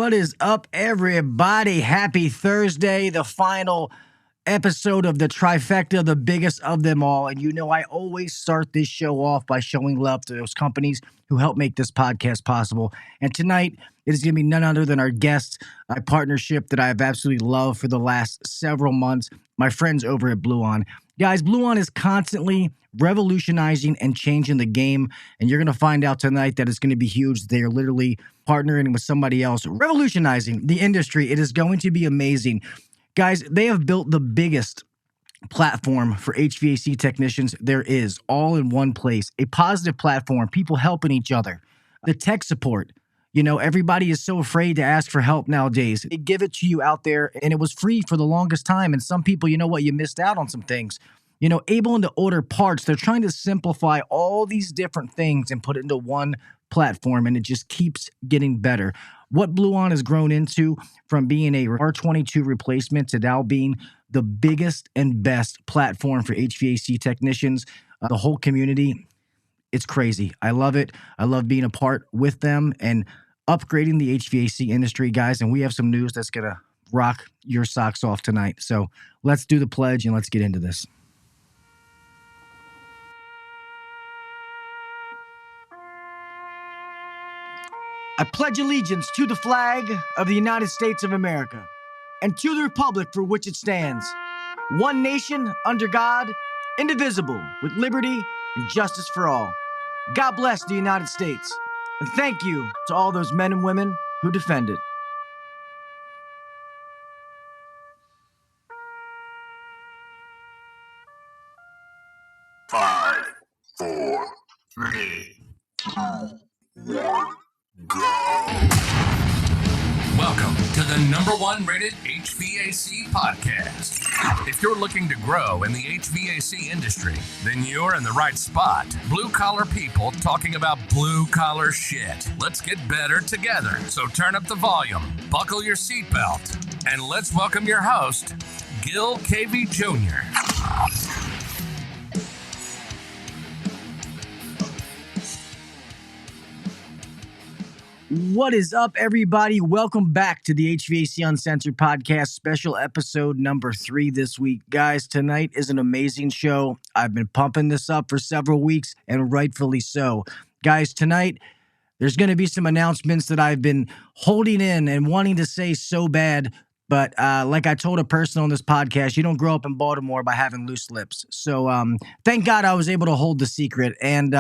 What is up, everybody? Happy Thursday, the final episode of the trifecta, the biggest of them all. And you know, I always start this show off by showing love to those companies who help make this podcast possible. And tonight, it is going to be none other than our guest, a partnership that I have absolutely loved for the last several months, my friends over at Bluon. Guys, Bluon is constantly revolutionizing and changing the game, and you're going to find out tonight that it's going to be huge. They are literally partnering with somebody else, revolutionizing the industry. It is going to be amazing. Guys, they have built the biggest platform for HVAC technicians there is, all in one place. A positive platform, people helping each other. The tech support. You know, everybody is so afraid to ask for help nowadays. They give it to you out there, and it was free for the longest time. And some people, you know what, you missed out on some things. You know, able to order parts. They're trying to simplify all these different things and put it into one platform, and it just keeps getting better. What Bluon has grown into from being a R22 replacement to now being the biggest and best platform for HVAC technicians, the whole community, it's crazy. I love it. I love being a part with them and upgrading the HVAC industry, guys. And we have some news that's going to rock your socks off tonight. So let's do the pledge and let's get into this. I pledge allegiance to the flag of the United States of America and to the republic for which it stands, one nation under God, indivisible, with liberty and justice for all. God bless the United States, and thank you to all those men and women who defend it. Five, four, three, two, one. Go. Welcome to the #1 rated HVAC podcast. If you're looking to grow in the HVAC industry, then you're in the right spot. Blue collar people talking about blue collar shit. Let's get better together. So turn up the volume, buckle your seatbelt, and let's welcome your host, Gil KV Jr. What is up, everybody? Welcome back to the HVAC Uncensored Podcast, special episode number 3 this week. Guys, tonight is an amazing show. I've been pumping this up for several weeks, and rightfully so. Guys, tonight, there's going to be some announcements that I've been holding in and wanting to say so bad, but like I told a person on this podcast, you don't grow up in Baltimore by having loose lips. So thank God I was able to hold the secret, and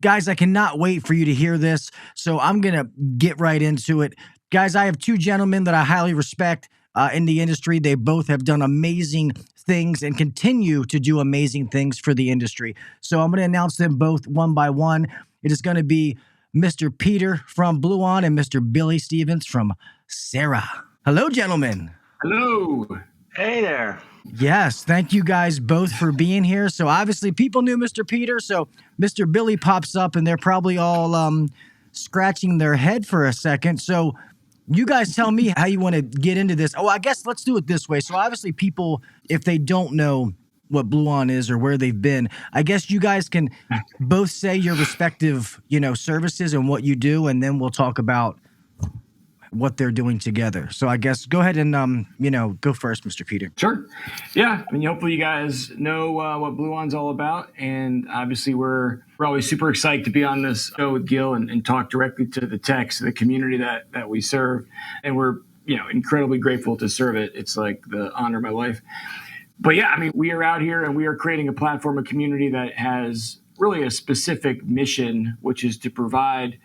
guys, I cannot wait for you to hear this, so I'm going to get right into it. Guys, I have 2 gentlemen that I highly respect in the industry. They both have done amazing things and continue to do amazing things for the industry. So I'm going to announce them both one by one. It is going to be Mr. Peter from Bluon and Mr. Billy Stevens from Sera. Hello, gentlemen. Hello. Hey there. Yes, thank you guys both for being here. So obviously people knew Mr. Peter, so Mr. Billy pops up and they're probably all scratching their head for a second. So you guys tell me how you want to get into this. Oh, I guess let's do it this way. So obviously people, if they don't know what Bluon is or where they've been, I guess you guys can both say your respective, services and what you do, and then we'll talk about what they're doing together. So I guess go ahead and, go first, Mr. Peter. Sure. Yeah. Hopefully you guys know what Bluon's all about. And obviously we're always super excited to be on this show with Gil and talk directly to the techs, the community that we serve. And we're, incredibly grateful to serve it. It's like the honor of my life. But yeah, we are out here and we are creating a platform, a community that has really a specific mission, which is to provide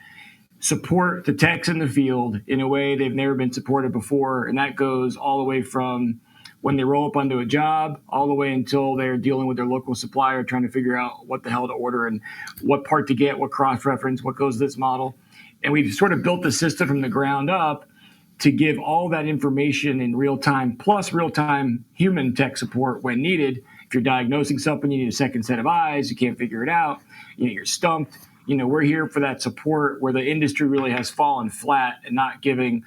support the techs in the field in a way they've never been supported before. And that goes all the way from when they roll up onto a job all the way until they're dealing with their local supplier, trying to figure out what the hell to order and what part to get, what cross-reference, what goes to this model. And we've sort of built the system from the ground up to give all that information in real time, plus real-time human tech support when needed. If you're diagnosing something, you need a second set of eyes, you can't figure it out, you're stumped. We're here for that support where the industry really has fallen flat and not giving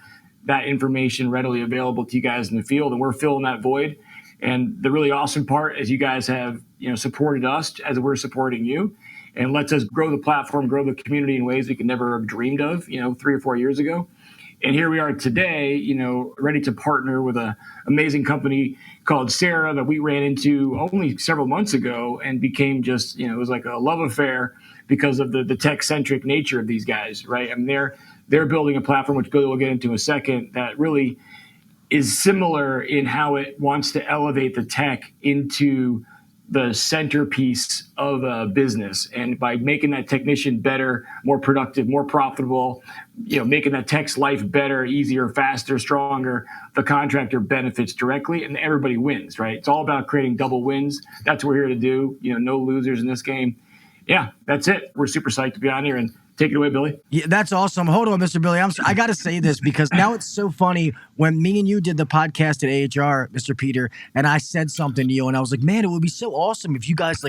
that information readily available to you guys in the field. And we're filling that void. And the really awesome part is you guys have, supported us as we're supporting you, and lets us grow the platform, grow the community in ways we could never have dreamed of, 3 or 4 years ago. And here we are today, ready to partner with an amazing company called Sera that we ran into only several months ago and became just, it was like a love affair because of the tech-centric nature of these guys, right? I mean, they're building a platform, which Billy will get into in a second, that really is similar in how it wants to elevate the tech into the centerpiece of a business. And by making that technician better, more productive, more profitable, making that tech's life better, easier, faster, stronger, the contractor benefits directly and everybody wins, right? It's all about creating double wins. That's what we're here to do. No losers in this game. Yeah, that's it. We're super psyched to be on here, and take it away, Billy. Yeah, that's awesome. Hold on, Mr. Billy. I got to say this because now it's so funny when me and you did the podcast at AHR, Mr. Peter, and I said something to you, and I was like, man, it would be so awesome if you guys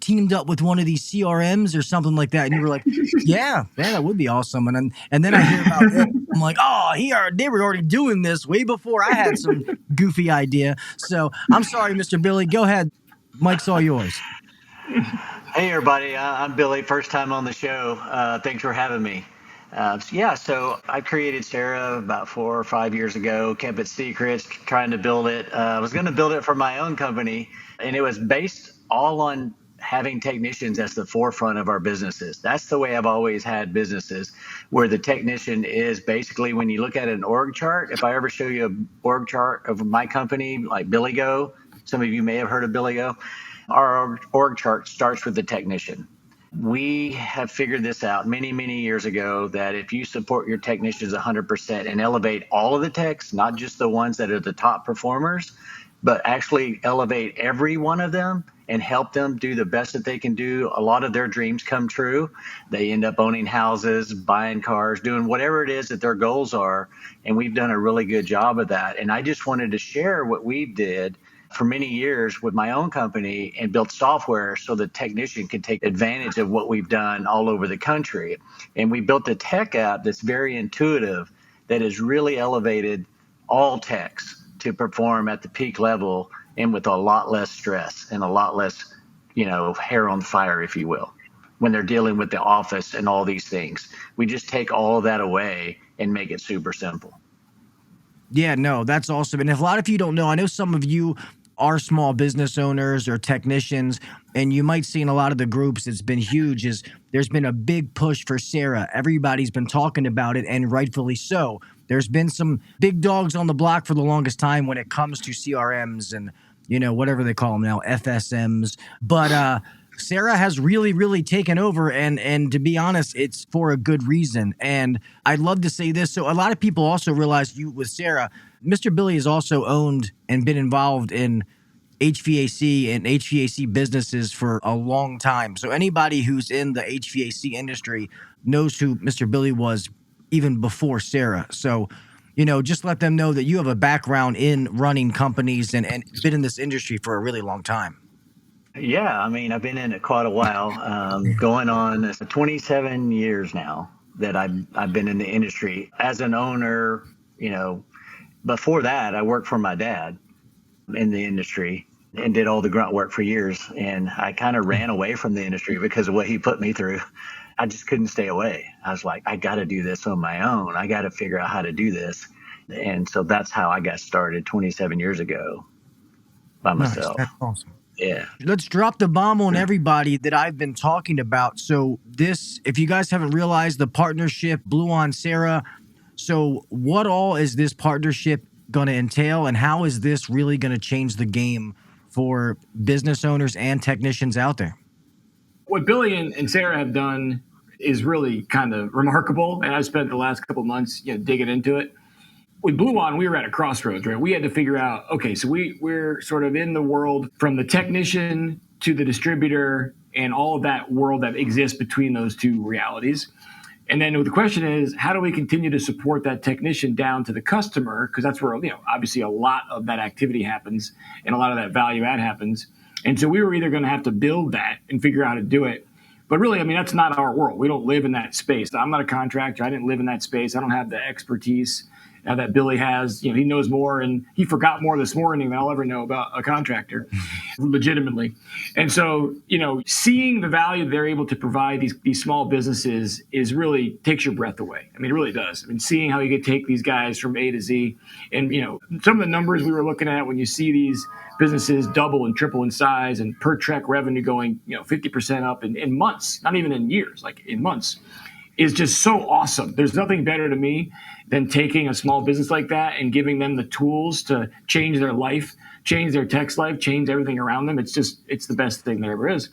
teamed up with one of these CRMs or something like that. And you were like, yeah, that would be awesome. And then I hear about it. I'm like, oh, they were already doing this way before I had some goofy idea. So I'm sorry, Mr. Billy. Go ahead. Mike's all yours. Hey, everybody. I'm Billy. First time on the show. Thanks for having me. So I created Sera about 4 or 5 years ago, kept it secret, trying to build it. I was going to build it for my own company, and it was based all on having technicians as the forefront of our businesses. That's the way I've always had businesses, where the technician is basically, when you look at an org chart, if I ever show you an org chart of my company, like Billy Go, some of you may have heard of Billy Go, our org chart starts with the technician. We have figured this out many, many years ago that if you support your technicians 100% and elevate all of the techs, not just the ones that are the top performers, but actually elevate every one of them and help them do the best that they can do, a lot of their dreams come true. They end up owning houses, buying cars, doing whatever it is that their goals are. And we've done a really good job of that. And I just wanted to share what we did for many years with my own company and built software so the technician can take advantage of what we've done all over the country. And we built a tech app that's very intuitive, that has really elevated all techs to perform at the peak level and with a lot less stress and a lot less, hair on fire, if you will, when they're dealing with the office and all these things. We just take all of that away and make it super simple. Yeah, no, that's awesome. And if a lot of you don't know, I know some of you are small business owners or technicians, and you might see in a lot of the groups, it's been huge, is there's been a big push for Sera. Everybody's been talking about it, and rightfully so. There's been some big dogs on the block for the longest time when it comes to CRMs and, whatever they call them now, FSMs. But Sera has really, really taken over, and to be honest, it's for a good reason. And I'd love to say this. So a lot of people also realize with Sera, Mr. Billy has also owned and been involved in HVAC and HVAC businesses for a long time. So anybody who's in the HVAC industry knows who Mr. Billy was even before Sera. So, just let them know that you have a background in running companies and been in this industry for a really long time. Yeah, I mean, I've been in it quite a while, going on 27 years now that I've been in the industry as an owner. Before that, I worked for my dad in the industry and did all the grunt work for years. And I kind of ran away from the industry because of what he put me through. I just couldn't stay away. I was like, I got to do this on my own. I got to figure out how to do this. And so that's how I got started 27 years ago by myself. Nice. That's awesome. Yeah. Let's drop the bomb on everybody that I've been talking about. So this, if you guys haven't realized, the partnership, Bluon Sera. So what all is this partnership going to entail, and how is this really going to change the game for business owners and technicians out there? What Billy and Sera have done is really kind of remarkable, and I spent the last couple of months digging into it. With Bluon, we were at a crossroads, right? We had to figure out, okay, so we're sort of in the world from the technician to the distributor and all of that world that exists between those two realities. And then the question is, how do we continue to support that technician down to the customer? Because that's where, obviously a lot of that activity happens and a lot of that value add happens. And so we were either going to have to build that and figure out how to do it. But really, that's not our world. We don't live in that space. I'm not a contractor. I didn't live in that space. I don't have the expertise that Billy has. He knows more, and he forgot more this morning than I'll ever know about a contractor, legitimately. And so, seeing the value they're able to provide these small businesses is really takes your breath away. I mean, it really does. I mean, seeing how you could take these guys from A to Z, and some of the numbers we were looking at when you see these businesses double and triple in size and per check revenue going 50% up in months, not even in years, like in months, is just so awesome. There's nothing better to me than taking a small business like that and giving them the tools to change their life, change their tech's life, change everything around them. It's the best thing there ever is.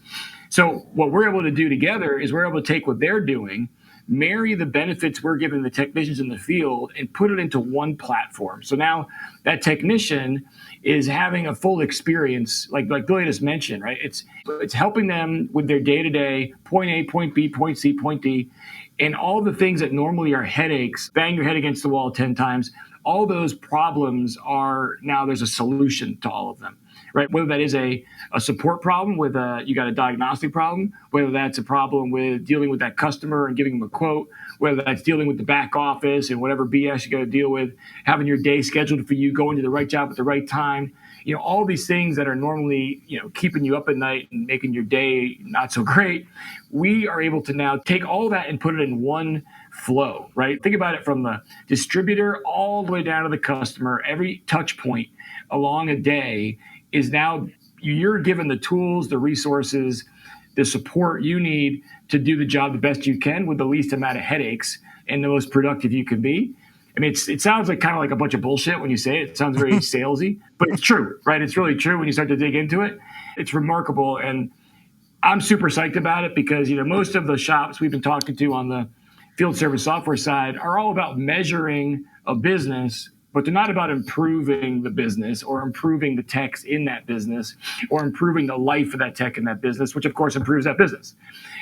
So what we're able to do together is we're able to take what they're doing, marry the benefits we're giving the technicians in the field, and put it into one platform. So now that technician is having a full experience, like Billy just mentioned, right? It's helping them with their day-to-day, point A, point B, point C, point D, and all the things that normally are headaches, bang your head against the wall 10 times, all those problems are now there's a solution to all of them, right? Whether that is a support problem with you got a diagnostic problem, whether that's a problem with dealing with that customer and giving them a quote, whether that's dealing with the back office and whatever BS you got to deal with, having your day scheduled for you, going to the right job at the right time, all these things that are normally, keeping you up at night and making your day not so great. We are able to now take all that and put it in one flow, right? Think about it from the distributor all the way down to the customer. Every touch point along a day is now you're given the tools, the resources, the support you need to do the job the best you can with the least amount of headaches and the most productive you can be. I mean, it sounds like kind of like a bunch of bullshit when you say it. It sounds very salesy, but it's true, right? It's really true when you start to dig into it. It's remarkable. And I'm super psyched about it because, most of the shops we've been talking to on the field service software side are all about measuring a business, but they're not about improving the business or improving the techs in that business or improving the life of that tech in that business, which of course improves that business.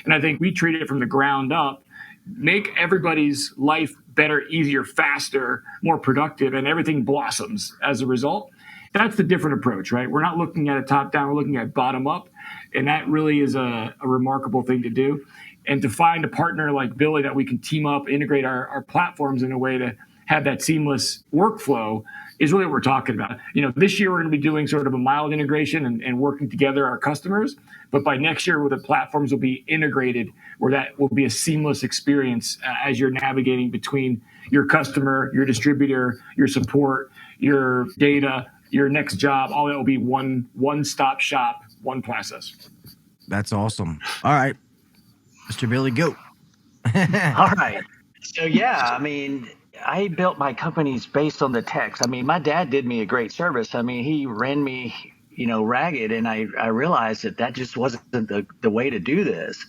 And I think we treat it from the ground up, make everybody's life better, easier, faster, more productive, and everything blossoms as a result. That's the different approach, right? We're not looking at it top down, we're looking at bottom up. And that really is a remarkable thing to do. And to find a partner like Billy that we can team up, integrate our platforms in a way to have that seamless workflow is really what we're talking about. This year we're going to be doing sort of a mild integration and working together our customers. But by next year, where the platforms will be integrated, where that will be a seamless experience as you're navigating between your customer, your distributor, your support, your data, your next job. All that will be one-stop shop, one process. That's awesome. All right, Mr. Billy, go. All right. So, I built my companies based on the techs. My dad did me a great service. He ran me, ragged, and I realized that just wasn't the way to do this.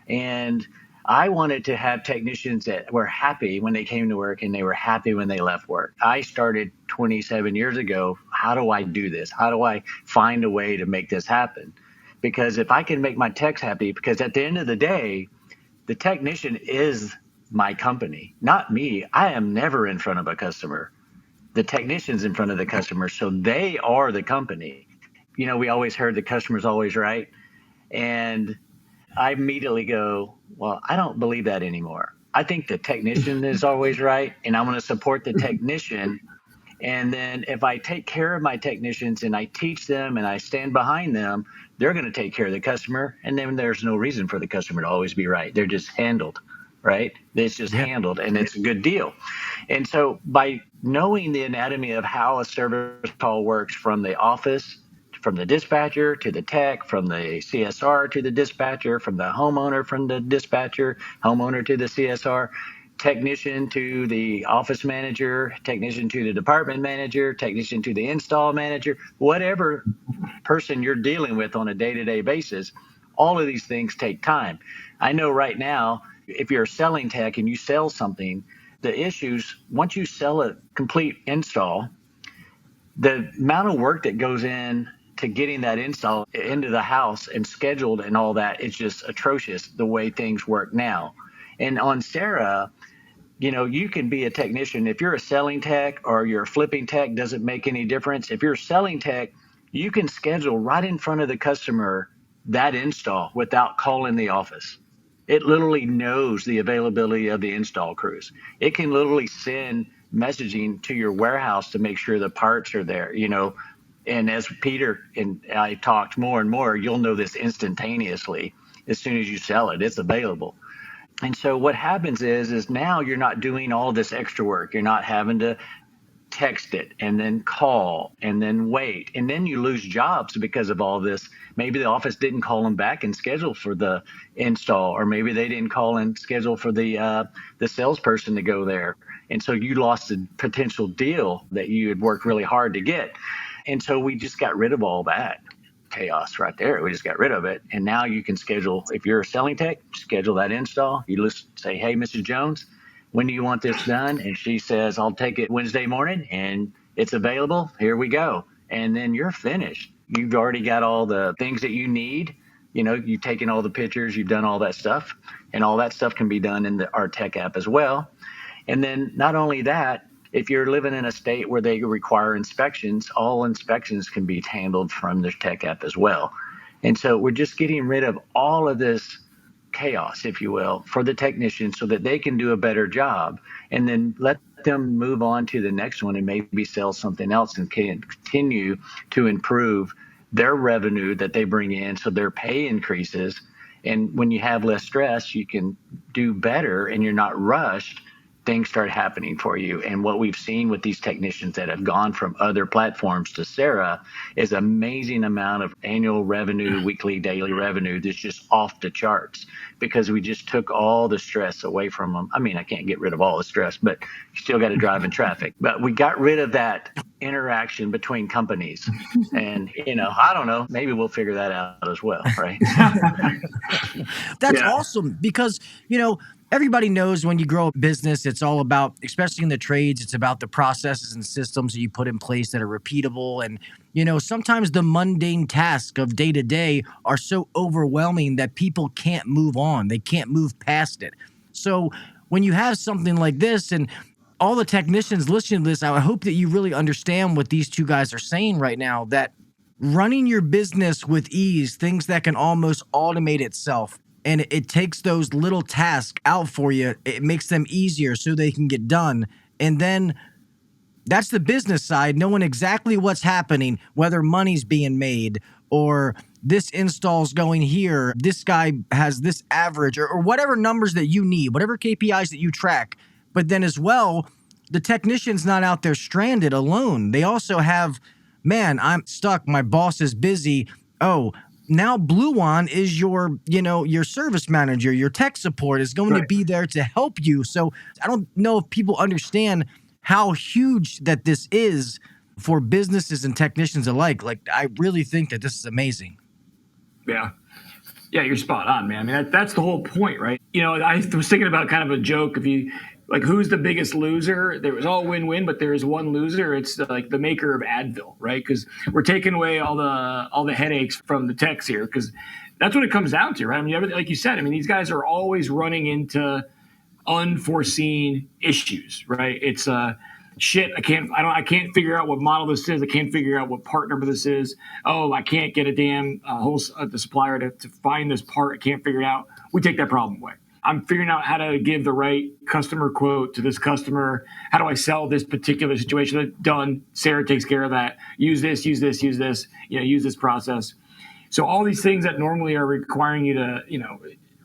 And I wanted to have technicians that were happy when they came to work and they were happy when they left work. I started 27 years ago. How do I do this? How do I find a way to make this happen? Because if I can make my techs happy, because at the end of the day, the technician is my company, not me. I am never in front of a customer. The technician's in front of the customer, so they are the company. We always heard the customer's always right. And I immediately go, well, I don't believe that anymore. I think the technician is always right, and I'm going to support the technician. And then if I take care of my technicians and I teach them and I stand behind them, they're going to take care of the customer. And then there's no reason for the customer to always be right. They're just handled, right? It's just handled, and it's a good deal. And so by knowing the anatomy of how a service call works from the office, from the dispatcher to the tech, from the CSR to the dispatcher, from the homeowner, from the dispatcher, homeowner to the CSR, technician to the office manager, technician to the department manager, technician to the install manager, whatever person you're dealing with on a day-to-day basis, all of these things take time. I know right now, if you're a selling tech and you sell something, the issues, once you sell a complete install, the amount of work that goes in to getting that install into the house and scheduled and all that is just atrocious the way things work now. And on Sera, you can be a technician. If you're a selling tech or you're a flipping tech, doesn't make any difference. If you're a selling tech, you can schedule right in front of the customer that install without calling the office. It literally knows the availability of the install crews. It can literally send messaging to your warehouse to make sure the parts are there, And as Peter and I talked more and more, you'll know this instantaneously. As soon as you sell it, it's available. And so what happens is now you're not doing all this extra work. You're not having to text it and then call and then wait. And then you lose jobs because of all this. Maybe the office didn't call them back and schedule for the install, or maybe they didn't call and schedule for the salesperson to go there. And so you lost a potential deal that you had worked really hard to get. And so we just got rid of all that chaos right there. We just got rid of it. And now you can schedule, if you're a selling tech, schedule that install. You just say, hey, Mrs. Jones, when do you want this done? And she says, I'll take it Wednesday morning and it's available. Here we go. And then you're finished. You've already got all the things that you need. You've taken all the pictures, you've done all that stuff, and all that stuff can be done in our tech app as well. And then not only that, if you're living in a state where they require inspections, all inspections can be handled from the tech app as well. And so we're just getting rid of all of this chaos, if you will, for the technicians so that they can do a better job, and then let them move on to the next one and maybe sell something else and can continue to improve their revenue that they bring in so their pay increases. And when you have less stress, you can do better and you're not rushed. Things start happening for you. And what we've seen with these technicians that have gone from other platforms to Sera is amazing amount of annual revenue, weekly, daily revenue that's just off the charts because we just took all the stress away from them. I mean, I can't get rid of all the stress, but you still got to drive in traffic. But we got rid of that interaction between companies. And, I don't know, maybe we'll figure that out as well, right? That's awesome because, everybody knows when you grow a business, it's all about, especially in the trades, it's about the processes and systems that you put in place that are repeatable. And, sometimes the mundane tasks of day to day are so overwhelming that people can't move on. They can't move past it. So when you have something like this, and all the technicians listening to this, I hope that you really understand what these two guys are saying right now, that running your business with ease, things that can almost automate itself, and it takes those little tasks out for you. It makes them easier so they can get done. And then that's the business side, knowing exactly what's happening, whether money's being made or this install's going here, this guy has this average or whatever numbers that you need, whatever KPIs that you track. But then as well, the technician's not out there stranded alone. They also have, man, I'm stuck. My boss is busy. Oh, now Bluon is your service manager. Your tech support is going to be there to help you. So I don't know if people understand how huge that this is for businesses and technicians alike. Like, I really think that this is amazing. Yeah, you're spot on, man. I mean, that's the whole point, right? I was thinking about kind of a joke. If you like, who's the biggest loser? There was all win-win, but there is one loser. It's like the maker of Advil, right? Because we're taking away all the headaches from the techs here, because that's what it comes down to, right? I mean, like you said, I mean, these guys are always running into unforeseen issues, right? It's shit. I can't figure out what model this is. I can't figure out what part number this is. Oh, I can't get a damn the supplier to find this part. I can't figure it out. We take that problem away. I'm figuring out how to give the right customer quote to this customer. How do I sell this particular situation? Done. Sera takes care of that. Use this, use this, use this, use this process. So all these things that normally are requiring you to,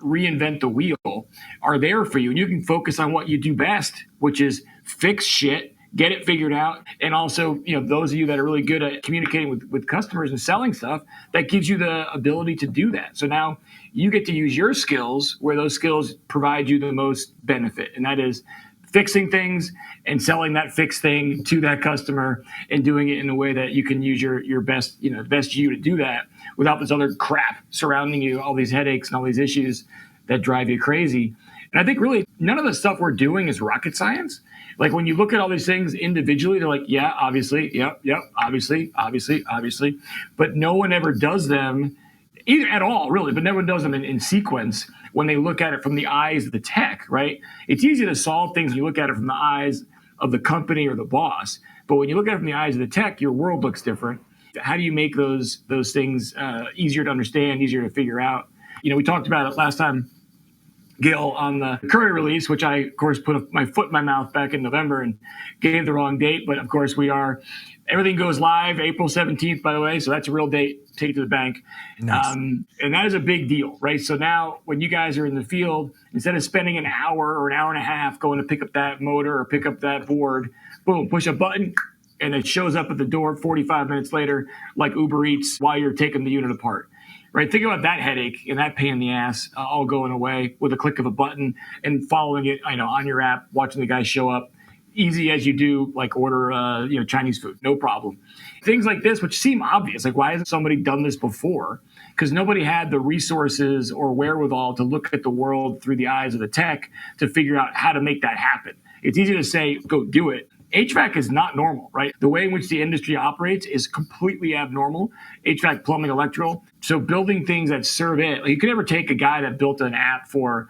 reinvent the wheel are there for you. And you can focus on what you do best, which is fix shit, get it figured out. And also, those of you that are really good at communicating with customers and selling stuff, that gives you the ability to do that. So now you get to use your skills where those skills provide you the most benefit. And that is fixing things and selling that fixed thing to that customer and doing it in a way that you can use your best, best you to do that without this other crap surrounding you, all these headaches and all these issues that drive you crazy. And I think really none of the stuff we're doing is rocket science. Like when you look at all these things individually, they're like, yeah, obviously, yep, obviously. But no one ever does them either at all, really, but no one does them in sequence when they look at it from the eyes of the tech, right? It's easy to solve things when you look at it from the eyes of the company or the boss. But when you look at it from the eyes of the tech, your world looks different. How do you make those things easier to understand, easier to figure out? We talked about it last time Gil on the Curry release, which I, of course, put my foot in my mouth back in November and gave the wrong date. But of course, everything goes live April 17th, by the way. So that's a real date. Take it to the bank. Nice. And that is a big deal, right? So now when you guys are in the field, instead of spending an hour or an hour and a half going to pick up that motor or pick up that board, boom, push a button, and it shows up at the door 45 minutes later, like Uber Eats, while you're taking the unit apart. Right? Think about that headache and that pain in the ass all going away with a click of a button and following it, on your app, watching the guys show up. Easy as you do, like order, Chinese food, no problem. Things like this, which seem obvious, like why hasn't somebody done this before? Because nobody had the resources or wherewithal to look at the world through the eyes of the tech to figure out how to make that happen. It's easy to say, go do it. HVAC is not normal, right? The way in which the industry operates is completely abnormal. HVAC, plumbing, electrical. So building things that serve it, like you could never take a guy that built an app for,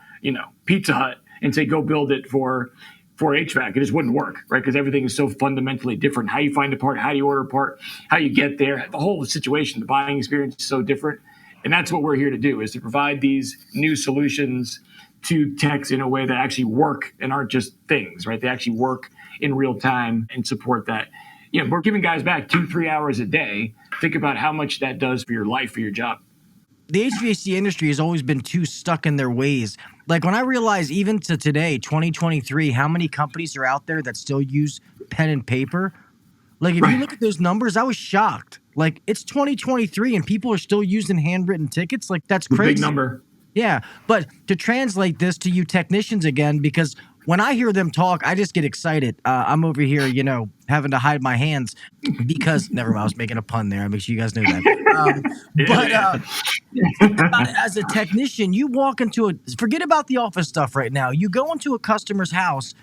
Pizza Hut and say, go build it for HVAC. It just wouldn't work, right? Because everything is so fundamentally different. How you find a part, how do you order a part, how you get there, the whole situation, the buying experience is so different. And that's what we're here to do, is to provide these new solutions to techs in a way that actually work and aren't just things, right? They actually work in real time and support that. We're giving guys back 2-3 hours a day. Think about how much that does for your life, for your job. The HVAC industry has always been too stuck in their ways. Like when I realize even to today, 2023, how many companies are out there that still use pen and paper. Like if you look at those numbers, I was shocked. Like it's 2023 and people are still using handwritten tickets. Like that's crazy. Big number. Yeah. But to translate this to you technicians again, because when I hear them talk, I just get excited. I'm over here, having to hide my hands because never mind, I was making a pun there. I make sure you guys know that. As a technician, you walk into forget about the office stuff right now. You go into a customer's house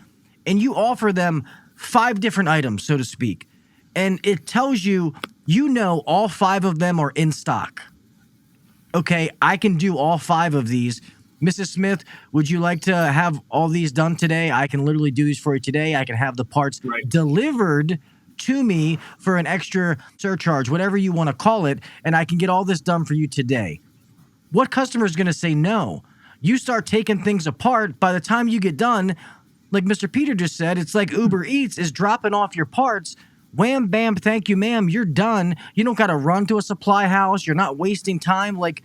and you offer them 5 different items, so to speak. And it tells you, all 5 of them are in stock. Okay, I can do all 5 of these. Mrs. Smith, would you like to have all these done today? I can literally do these for you today. I can have the parts delivered to me for an extra surcharge, whatever you want to call it, and I can get all this done for you today. What customer is going to say no? You start taking things apart. By the time you get done, like Mr. Peter just said, it's like Uber Eats is dropping off your parts. Wham, bam, thank you, ma'am. You're done. You don't got to run to a supply house. You're not wasting time. Like,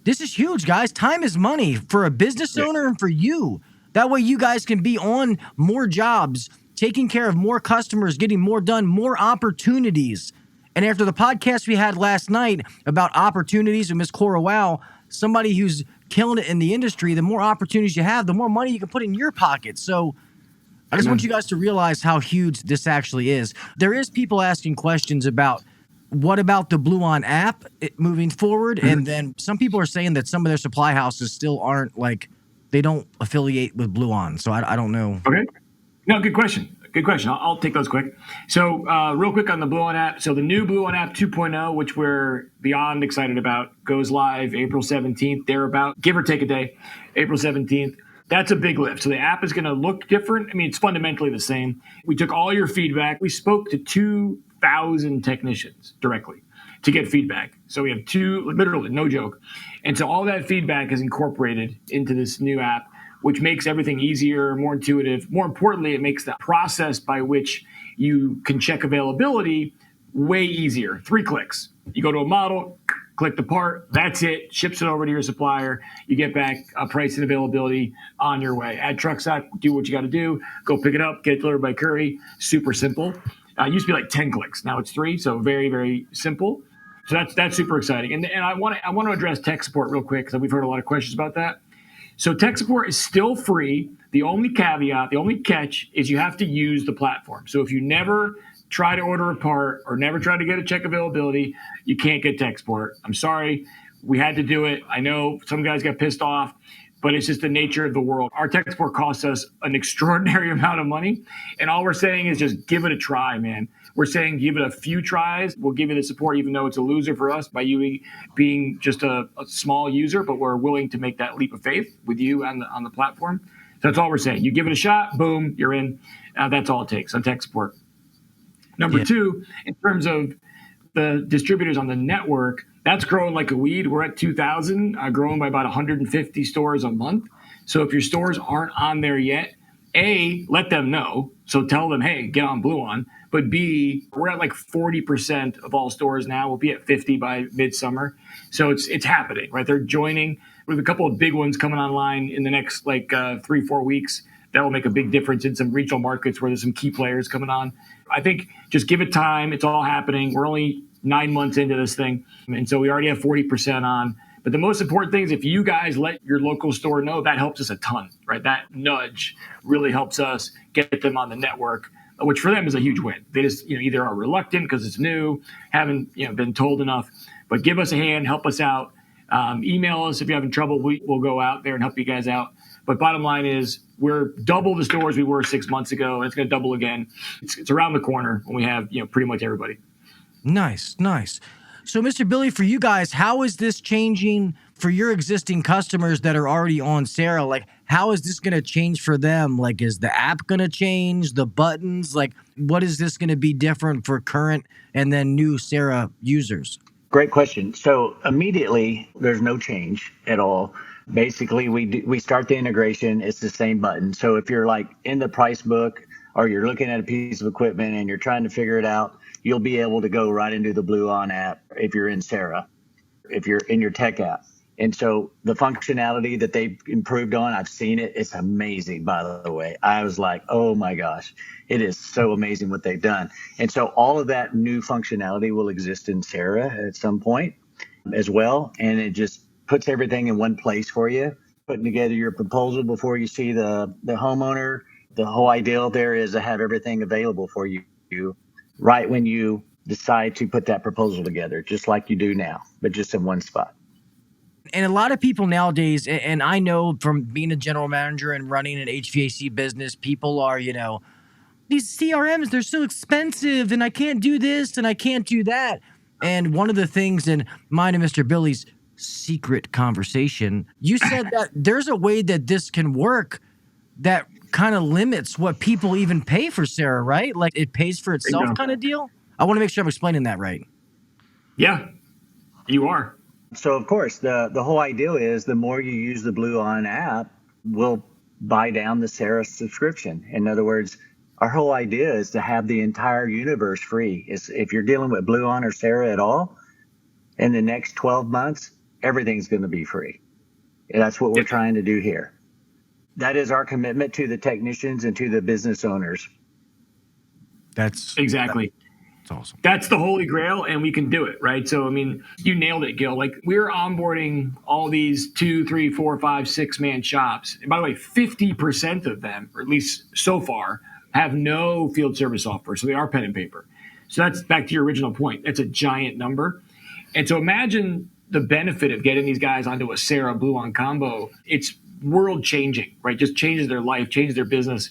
this is huge, guys. Time is money for a business owner and for you. That way you guys can be on more jobs, taking care of more customers, getting more done, more opportunities. And after the podcast we had last night about opportunities with Miss Cora Wow, somebody who's killing it in the industry, the more opportunities you have, the more money you can put in your pocket. So I just want you guys to realize how huge this actually is. There is people asking questions about what about the Bluon app moving forward? And then some people are saying that some of their supply houses still aren't they don't affiliate with Bluon. So I don't know. Okay. No, good question. Good question. I'll take those quick. So real quick on the Bluon app. So the new Bluon app 2.0, which we're beyond excited about, goes live April 17th, thereabout, give or take a day, April 17th. That's a big lift. So the app is going to look different. I mean, it's fundamentally the same. We took all your feedback. We spoke to 2,000 technicians directly to get feedback. So we have literally, no joke. And so all that feedback is incorporated into this new app, which makes everything easier, more intuitive. More importantly, it makes the process by which you can check availability way easier. 3 clicks. You go to a model, click the part, that's it, ships it over to your supplier. You get back a price and availability on your way. Add truck stock, do what you got to do, go pick it up, get it delivered by Curry. Super simple. It used to be like 10 clicks. Now it's 3, so very, very simple. So that's super exciting. And I want to address tech support real quick because we've heard a lot of questions about that. So tech support is still free. The only caveat, the only catch is you have to use the platform. So if you never try to order a part or never try to get a check availability, you can't get tech support. I'm sorry. We had to do it. I know some guys got pissed off, but it's just the nature of the world. Our tech support costs us an extraordinary amount of money. And all we're saying is just give it a try, man. We're saying give it a few tries. We'll give you the support, even though it's a loser for us by you being just a small user, but we're willing to make that leap of faith with you on the platform. So that's all we're saying. You give it a shot, boom, you're in. That's all it takes on tech support. Number 2, in terms of the distributors on the network, that's growing like a weed. We're at 2,000, growing by about 150 stores a month. So if your stores aren't on there yet, A, let them know. So tell them, hey, get on Bluon. But B, we're at like 40% of all stores now. We'll be at 50 by midsummer. So it's happening, right? They're joining. With a couple of big ones coming online in the next 3-4 weeks. That will make a big difference in some regional markets where there's some key players coming on. I think just give it time. It's all happening. We're only 9 months into this thing. And so we already have 40% on. But the most important thing is if you guys let your local store know, that helps us a ton, right? That nudge really helps us get them on the network, which for them is a huge win. They just either are reluctant because it's new, haven't been told enough. But give us a hand, help us out. Email us if you're having trouble. We'll go out there and help you guys out. But bottom line is we're double the stores we were 6 months ago, and it's going to double again. It's around the corner when we have pretty much everybody. Nice. So, Mr. Billy, for you guys, how is this changing for your existing customers that are already on Sera? Like, how is this going to change for them? Like, is the app going to change, the buttons? Like, what is this going to be different for current and then new Sera users? Great question. So immediately, there's no change at all. Basically, we start the integration. It's the same button. So if you're like in the price book or you're looking at a piece of equipment and you're trying to figure it out, you'll be able to go right into the Bluon app if you're in Sera, if you're in your tech app. And so the functionality that they've improved on, I've seen it. It's amazing, by the way. I was like, oh my gosh, it is so amazing what they've done. And so all of that new functionality will exist in Sera at some point as well. And it just puts everything in one place for you. Putting together your proposal before you see the homeowner. The whole idea there is to have everything available for you right when you decide to put that proposal together, just like you do now, but just in one spot. And a lot of people nowadays, and I know from being a general manager and running an HVAC business, people are, these CRMs, they're so expensive and I can't do this and I can't do that. And one of the things in mine and Mr. Billy's secret conversation, you said that there's a way that this can work that kind of limits what people even pay for Sera, right? Like it pays for itself kind of deal. I want to make sure I'm explaining that right. Yeah, you are. So, of course, the whole idea is the more you use the Bluon app, we'll buy down the Sera subscription. In other words, our whole idea is to have the entire universe free. If you're dealing with Bluon or Sera at all, in the next 12 months, everything's going to be free. And that's what we're trying to do here. That is our commitment to the technicians and to the business owners. That's exactly. That's awesome. That's the holy grail, and we can do it, right? So, I mean, you nailed it, Gil. Like, we're onboarding all these 2, 3, 4, 5, 6-man shops. And by the way, 50% of them, or at least so far, have no field service software. So they are pen and paper. So that's back to your original point. That's a giant number. And so imagine the benefit of getting these guys onto a Sera Bluon combo. It's world changing, right? Just changes their life, changes their business.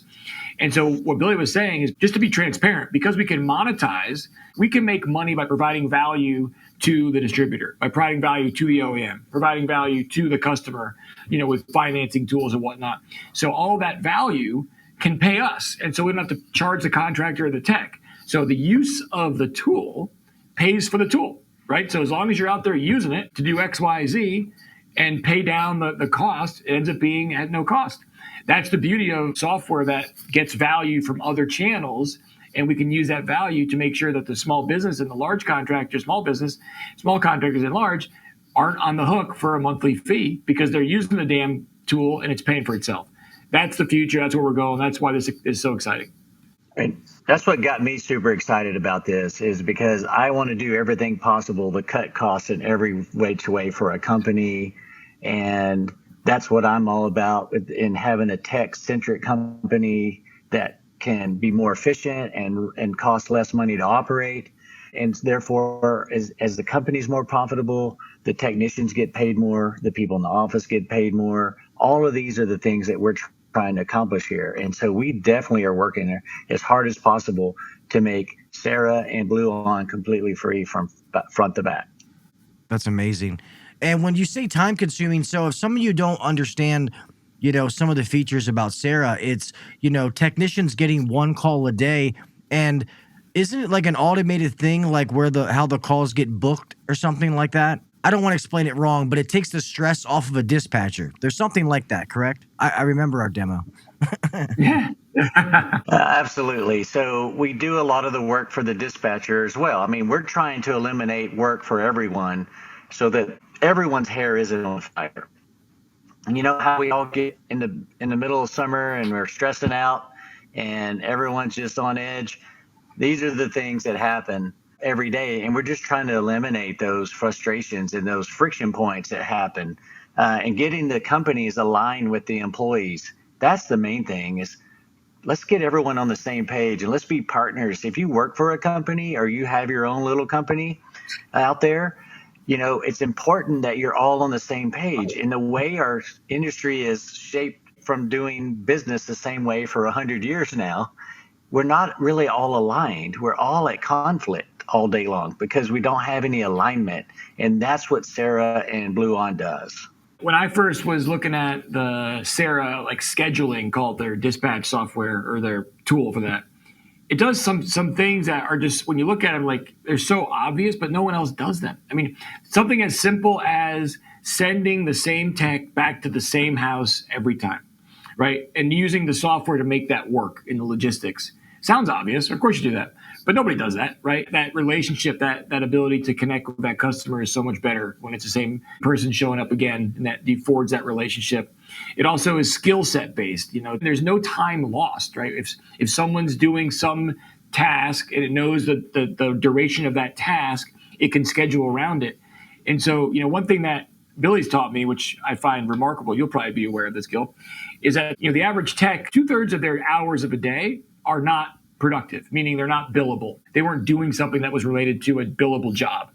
And so what Billy was saying is just to be transparent, because we can monetize, we can make money by providing value to the distributor, by providing value to the OEM, providing value to the customer, with financing tools and whatnot. So all that value can pay us. And so we don't have to charge the contractor or the tech. So the use of the tool pays for the tool, right? So as long as you're out there using it to do X, Y, Z and pay down the cost, it ends up being at no cost. That's the beauty of software that gets value from other channels, and we can use that value to make sure that the small business and the large contractor, small contractors and large, aren't on the hook for a monthly fee because they're using the damn tool and it's paying for itself. That's the future. That's where we're going. That's why this is so exciting. Right. That's what got me super excited about this, is because I want to do everything possible to cut costs in every which way for a company. And that's what I'm all about in having a tech-centric company that can be more efficient and cost less money to operate. And therefore, as the company's more profitable, the technicians get paid more, the people in the office get paid more. All of these are the things that we're trying to accomplish here. And so we definitely are working as hard as possible to make Sera and Bluon completely free from front to back. That's amazing. And when you say time consuming, so if some of you don't understand, some of the features about Sera, it's, technicians getting one call a day. And isn't it like an automated thing, like how the calls get booked or something like that? I don't want to explain it wrong, but it takes the stress off of a dispatcher. There's something like that, correct? I remember our demo. Yeah. Absolutely. So we do a lot of the work for the dispatcher as well. I mean, we're trying to eliminate work for everyone so that everyone's hair isn't on fire. And you know how we all get in the middle of summer and we're stressing out and everyone's just on edge? These are the things that happen every day, and we're just trying to eliminate those frustrations and those friction points that happen, and getting the companies aligned with the employees. That's the main thing. Is let's get everyone on the same page and let's be partners. If you work for a company or you have your own little company out there, you know, it's important that you're all on the same page. And the way our industry is shaped from doing business the same way for 100 years now, we're not really all aligned. We're all at conflict all day long because we don't have any alignment. And that's what Sera and Bluon does. When I first was looking at the Sera like scheduling, called their dispatch software or their tool for that, it does some things that are just, when you look at them, like they're so obvious, but no one else does them. I mean, something as simple as sending the same tech back to the same house every time, right? And using the software to make that work in the logistics. Sounds obvious. Of course you do that. But nobody does that, right? That relationship, that ability to connect with that customer is so much better when it's the same person showing up again, and that forwards that relationship. It also is skill set based. You know, there's no time lost, right? If someone's doing some task and it knows the duration of that task, it can schedule around it. And so, you know, one thing that Billy's taught me, which I find remarkable, you'll probably be aware of this, Gil, is that, you know, the average tech, 2/3 of their hours of a day are not productive, meaning they're not billable. They weren't doing something that was related to a billable job.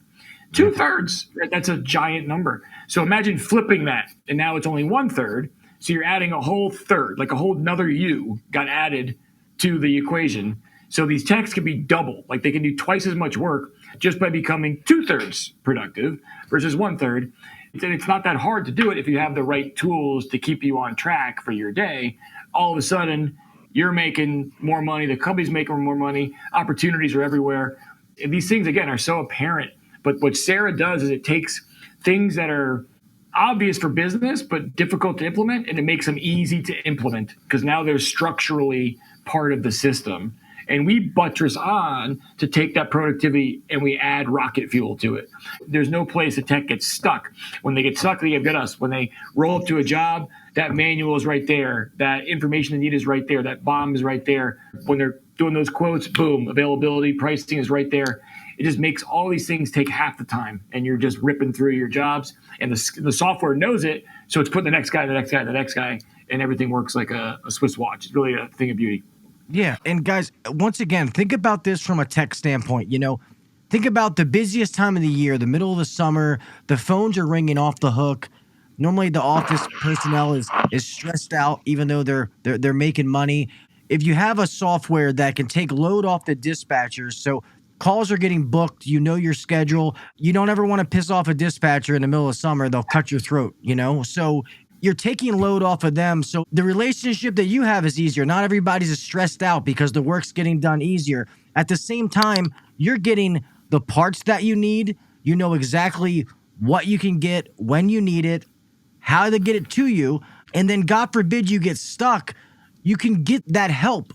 2/3, that's a giant number. So imagine flipping that, and now it's only 1/3. So you're adding a whole third, like a whole another you got added to the equation. So these techs can be double, like they can do twice as much work just by becoming 2/3 productive versus 1/3. And it's not that hard to do it if you have the right tools to keep you on track for your day. All of a sudden, you're making more money, the company's making more money, opportunities are everywhere. And these things, again, are so apparent. But what Sera does is it takes things that are obvious for business but difficult to implement, and it makes them easy to implement because now they're structurally part of the system. And we buttress on to take that productivity and we add rocket fuel to it. There's no place the tech gets stuck. When they get stuck, they get us. When they roll up to a job, that manual is right there. That information they need is right there. That BOM is right there. When they're doing those quotes, boom, availability, pricing is right there. It just makes all these things take half the time, and you're just ripping through your jobs. And the software knows it, so it's putting the next guy, the next guy, the next guy, and everything works like a Swiss watch. It's really a thing of beauty. Yeah, and guys, once again, think about this from a tech standpoint. You know, think about the busiest time of the year, the middle of the summer. The phones are ringing off the hook. Normally, the office personnel is stressed out, even though they're making money. If you have a software that can take load off the dispatchers, so calls are getting booked, you know your schedule. You don't ever want to piss off a dispatcher in the middle of summer; they'll cut your throat. You know, so you're taking load off of them. So the relationship that you have is easier. Not everybody's as stressed out because the work's getting done easier. At the same time, you're getting the parts that you need. You know exactly what you can get, when you need it, how to get it to you. And then God forbid you get stuck, you can get that help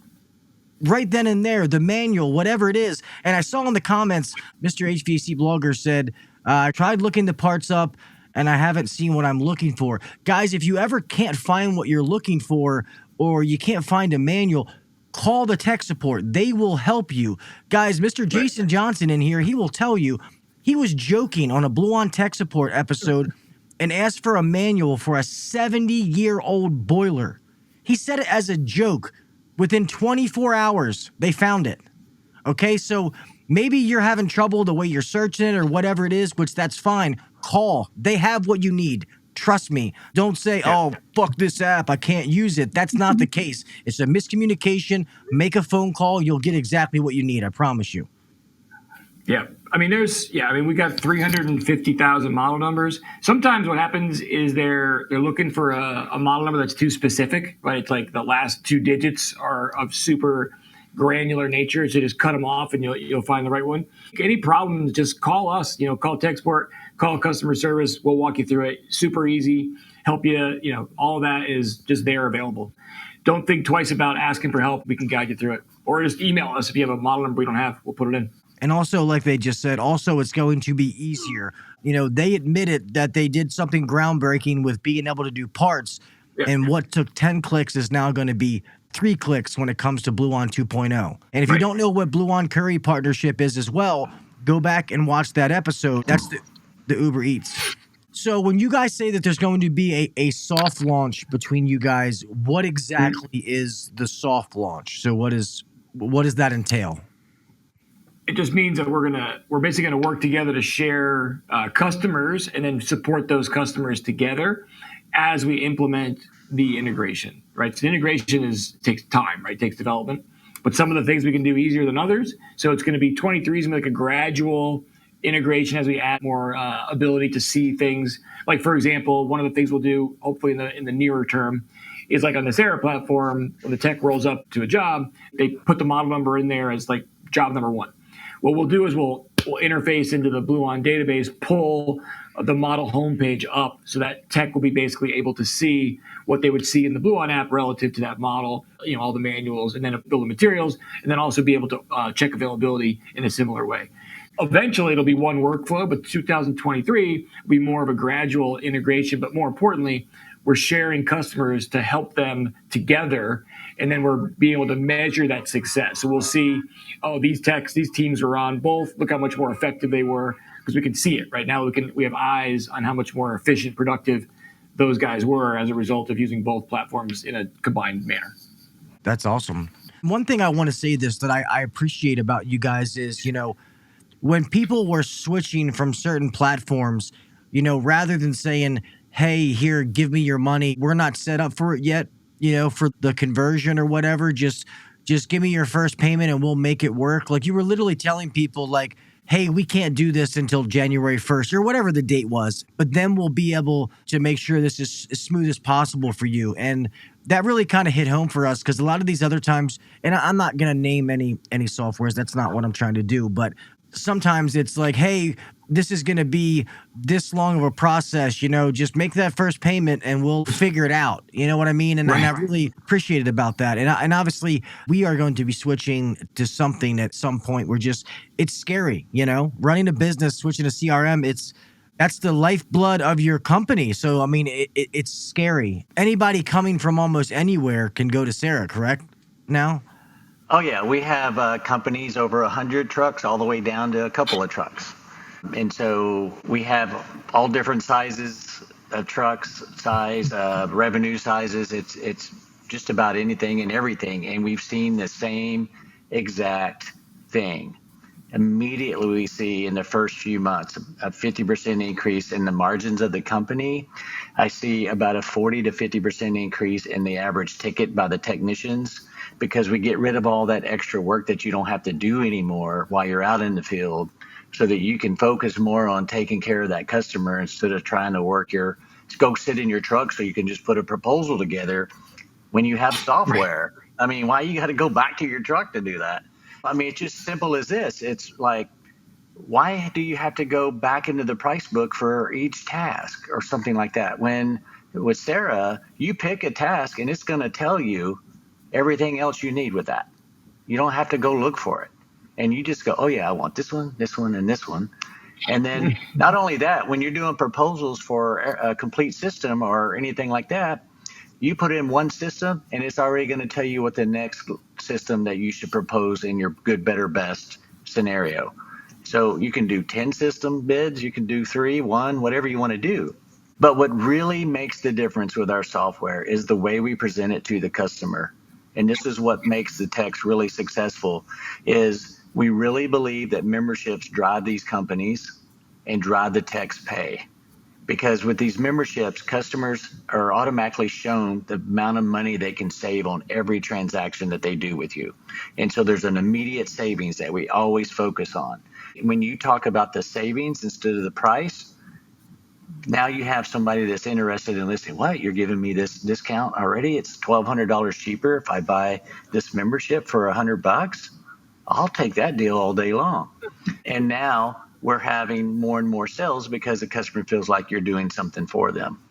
right then and there, the manual, whatever it is. And I saw in the comments, Mr. HVAC Blogger said, I tried looking the parts up and I haven't seen what I'm looking for. Guys, if you ever can't find what you're looking for or you can't find a manual, call the tech support. They will help you. Guys, Mr. Jason Johnson in here, he will tell you, he was joking on a Bluon tech support episode and asked for a manual for a 70-year-old boiler. He said it as a joke. Within 24 hours, they found it. Okay, so maybe you're having trouble the way you're searching it or whatever it is, which that's fine. Call. They have what you need. Trust me. Don't say, oh, fuck this app, I can't use it. That's not the case. It's a miscommunication. Make a phone call. You'll get exactly what you need. I promise you. Yeah. I mean, we got 350,000 model numbers. Sometimes what happens is they're looking for a model number that's too specific, right? It's like the last two digits are of super granular nature, so just cut them off and you'll find the right one. Any problems, just call us, call tech support, call customer service. We'll walk you through it. Super easy, help you, all that is just there available. Don't think twice about asking for help. We can guide you through it. Or just email us if you have a model number we don't have. We'll put it in. And also, like they just said, it's going to be easier. They admitted that they did something groundbreaking with being able to do parts. Yeah. And what took 10 clicks is now going to be 3 clicks when it comes to Bluon 2.0. And if you don't know what Bluon Curry partnership is as well, go back and watch that episode. That's the Uber Eats. So when you guys say that there's going to be a soft launch between you guys, what exactly is the soft launch? So what does that entail? It just means that we're basically going to work together to share customers and then support those customers together as we implement the integration, right? So the integration takes time, right? It takes development, but some of the things we can do easier than others. So it's going to be 23 is like a gradual integration as we add more ability to see things. Like, for example, one of the things we'll do, hopefully in the nearer term, is like on the Sera platform, when the tech rolls up to a job, they put the model number in there as like job number 1. What we'll do is we'll interface into the Bluon database, pull the model homepage up so that tech will be basically able to see what they would see in the Bluon app relative to that model, all the manuals and then a bill of materials, and then also be able to check availability in a similar way. Eventually, it'll be one workflow, but 2023 will be more of a gradual integration. But more importantly, we're sharing customers to help them together, and then we're being able to measure that success. So we'll see, these teams are on both. Look how much more effective they were, because we can see it right now. We have eyes on how much more efficient, productive those guys were as a result of using both platforms in a combined manner. That's awesome. One thing I want to say that I appreciate about you guys is, when people were switching from certain platforms, rather than saying, hey, here, give me your money, we're not set up for it yet, for the conversion or whatever, just give me your first payment and we'll make it work. Like, you were literally telling people like, hey, we can't do this until January 1st or whatever the date was, but then we'll be able to make sure this is as smooth as possible for you. And that really kind of hit home for us, because a lot of these other times, and I'm not going to name any softwares, that's not what I'm trying to do, but sometimes it's like, hey, this is going to be this long of a process, just make that first payment and we'll figure it out. You know what I mean? And, right. And I really appreciated about that. And obviously we are going to be switching to something at some point where it's scary, running a business, switching to CRM. That's the lifeblood of your company. So, I mean, it's scary. Anybody coming from almost anywhere can go to Sera, correct? Now? Oh, yeah. We have companies over 100 trucks all the way down to a couple of trucks. And so we have all different sizes of trucks, revenue sizes. It's just about anything and everything. And we've seen the same exact thing. Immediately we see in the first few months a 50% increase in the margins of the company. I see about a 40 to 50% increase in the average ticket by the technicians, because we get rid of all that extra work that you don't have to do anymore while you're out in the field, so that you can focus more on taking care of that customer instead of trying to go sit in your truck so you can just put a proposal together when you have software. Right. I mean, why you got to go back to your truck to do that? I mean, it's just simple as this. It's like, why do you have to go back into the price book for each task or something like that? When with Sera, you pick a task and it's going to tell you everything else you need with that. You don't have to go look for it. And you just go, oh, yeah, I want this one, and this one. And then not only that, when you're doing proposals for a complete system or anything like that, you put in one system and it's already going to tell you what the next system that you should propose in your good, better, best scenario. So you can do 10 system bids, you can do 3, 1, whatever you want to do. But what really makes the difference with our software is the way we present it to the customer. And this is what makes the techs really successful, is we really believe that memberships drive these companies and drive the techs' pay. Because with these memberships, customers are automatically shown the amount of money they can save on every transaction that they do with you. And so there's an immediate savings that we always focus on. When you talk about the savings instead of the price, Now you have somebody that's interested in listening. What? You're giving me this discount already? It's $1,200 cheaper if I buy this membership for $100. I'll take that deal all day long. And now we're having more and more sales because the customer feels like you're doing something for them.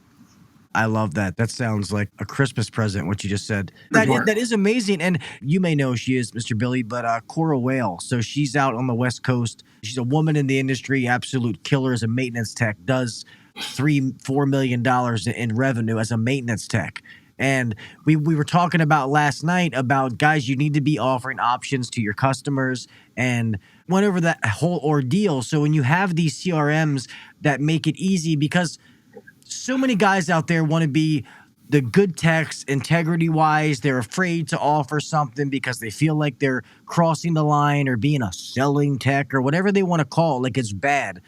I love that. That sounds like a Christmas present, what you just said. Sure. That is amazing. And you may know who she is, Mr. Billy, but Cora Whale. So she's out on the West Coast. She's a woman in the industry, absolute killer as a maintenance tech, does $3-4 million in revenue as a maintenance tech. And we were talking about last night about, guys, you need to be offering options to your customers and went over that whole ordeal. So when you have these CRMs that make it easy, because so many guys out there want to be the good techs, integrity-wise. They're afraid to offer something because they feel like they're crossing the line or being a selling tech or whatever they want to call it, like it's bad.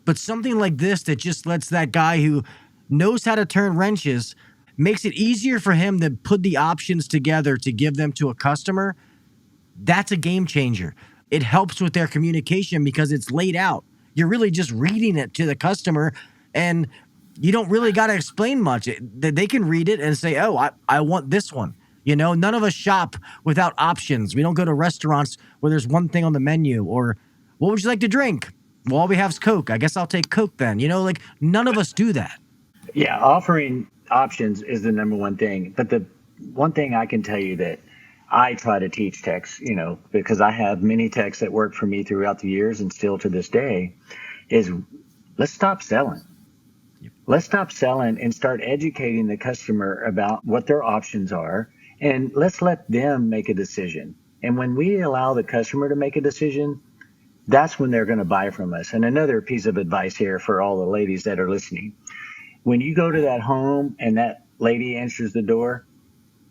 But something like this that just lets that guy who knows how to turn wrenches, makes it easier for him to put the options together to give them to a customer, that's a game changer. It helps with their communication because it's laid out. You're really just reading it to the customer, and you don't really got to explain much. They can read it and say, oh, I want this one. You know, none of us shop without options. We don't go to restaurants where there's one thing on the menu, or what would you like to drink? Well, all we have is Coke. I guess I'll take Coke then. You know, like none of us do that. Yeah, offering options is the number one thing. But the one thing I can tell you that I try to teach techs, you know, because I have many techs that work for me throughout the years and still to this day, is let's stop selling. Let's stop selling and start educating the customer about what their options are, and let's let them make a decision. And when we allow the customer to make a decision, that's when they're going to buy from us. And another piece of advice here for all the ladies that are listening. When you go to that home and that lady answers the door,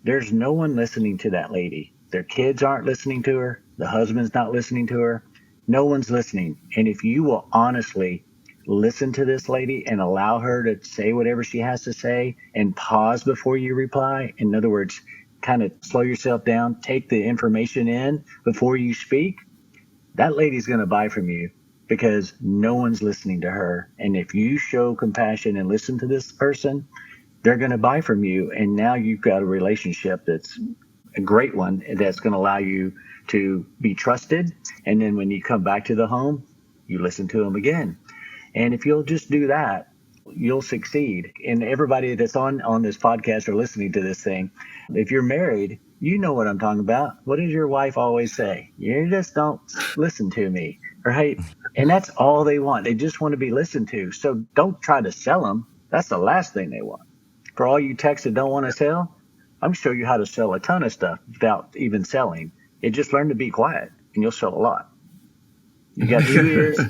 there's no one listening to that lady. Their kids aren't listening to her. The husband's not listening to her. No one's listening. And if you will honestly listen to this lady and allow her to say whatever she has to say and pause before you reply, in other words, kind of slow yourself down, take the information in before you speak, that lady's going to buy from you because no one's listening to her. And if you show compassion and listen to this person, they're going to buy from you. And now you've got a relationship that's a great one that's going to allow you to be trusted. And then when you come back to the home, you listen to them again. And if you'll just do that, you'll succeed. And everybody that's on this podcast or listening to this thing, if you're married, you know what I'm talking about. What does your wife always say? You just don't listen to me, right? And that's all they want. They just want to be listened to. So don't try to sell them. That's the last thing they want. For all you techs that don't want to sell, I'm going to show you how to sell a ton of stuff without even selling. You just learn to be quiet and you'll sell a lot. You got 2 ears.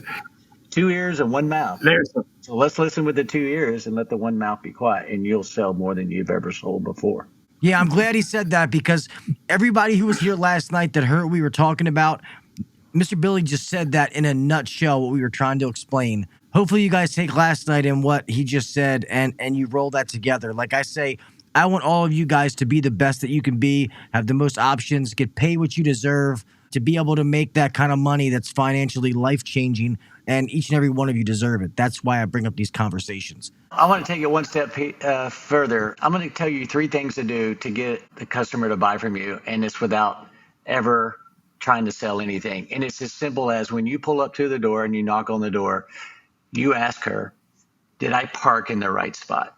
2 ears and one mouth. So let's listen with the 2 ears and let the one mouth be quiet, and you'll sell more than you've ever sold before. Yeah, I'm glad he said that because everybody who was here last night that heard what we were talking about, Mr. Billy just said that in a nutshell, what we were trying to explain. Hopefully you guys take last night and what he just said and you roll that together. Like I say, I want all of you guys to be the best that you can be, have the most options, get paid what you deserve, to be able to make that kind of money that's financially life-changing, and each and every one of you deserve it. That's why I bring up these conversations. I want to take it one step further. I'm going to tell you 3 things to do to get the customer to buy from you, and it's without ever trying to sell anything. And it's as simple as when you pull up to the door and you knock on the door, you ask her, did I park in the right spot?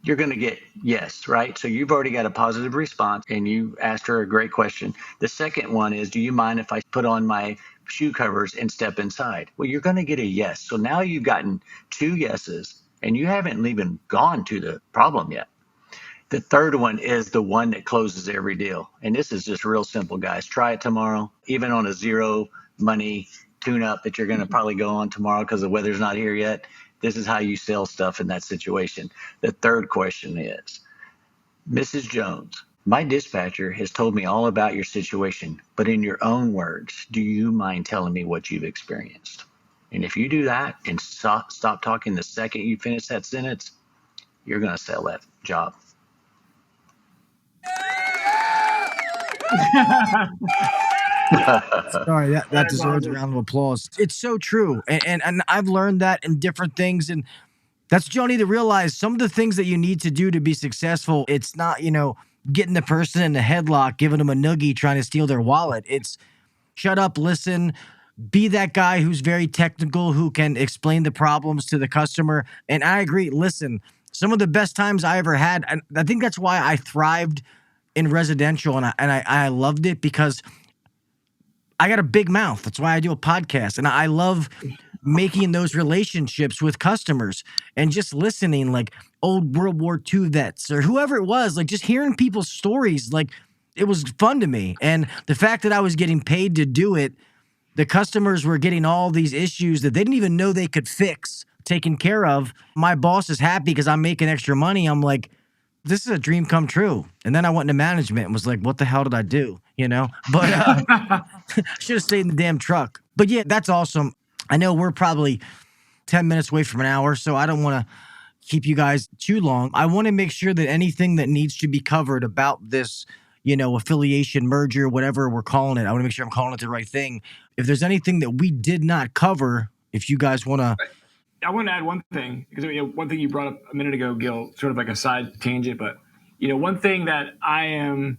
You're going to get yes, right? So you've already got a positive response and you asked her a great question. The second one is, do you mind if I put on my shoe covers and step inside? Well, you're going to get a yes. So now you've gotten 2 yeses and you haven't even gone to the problem yet. The third one is the one that closes every deal. And this is just real simple, guys. Try it tomorrow, even on a zero money tune-up that you're going to probably go on tomorrow because the weather's not here yet. This is how you sell stuff in that situation. The third question is, Mrs. Jones, my dispatcher has told me all about your situation, but in your own words, do you mind telling me what you've experienced? And if you do that and stop talking the second you finish that sentence, you're going to sell that job. Sorry, that deserves a round of applause. It's so true. And I've learned that in different things. And That's what y'all need to realize. Some of the things that you need to do to be successful, it's not, getting the person in the headlock, giving them a noogie, trying to steal their wallet. It's shut up, listen, be that guy who's very technical, who can explain the problems to the customer. And I agree, listen, some of the best times I ever had, and I think that's why I thrived in residential, and I loved it, because I got a big mouth. That's why I do a podcast. And I love making those relationships with customers and just listening, like old World War II vets or whoever it was, like just hearing people's stories. Like, it was fun to me. And the fact that I was getting paid to do it, the customers were getting all these issues that they didn't even know they could fix, taken care of. My boss is happy because I'm making extra money. I'm like, this is a dream come true. And then I went into management and was like, what the hell did I do? But should have stayed in the damn truck. But yeah, that's awesome. I know we're probably 10 minutes away from an hour, so I don't want to keep you guys too long. I want to make sure that anything that needs to be covered about this, affiliation, merger, whatever we're calling it, I want to make sure I'm calling it the right thing. If there's anything that we did not cover, if you guys want to. I want to add one thing, because one thing you brought up a minute ago, Gil, sort of like a side tangent, but one thing that I am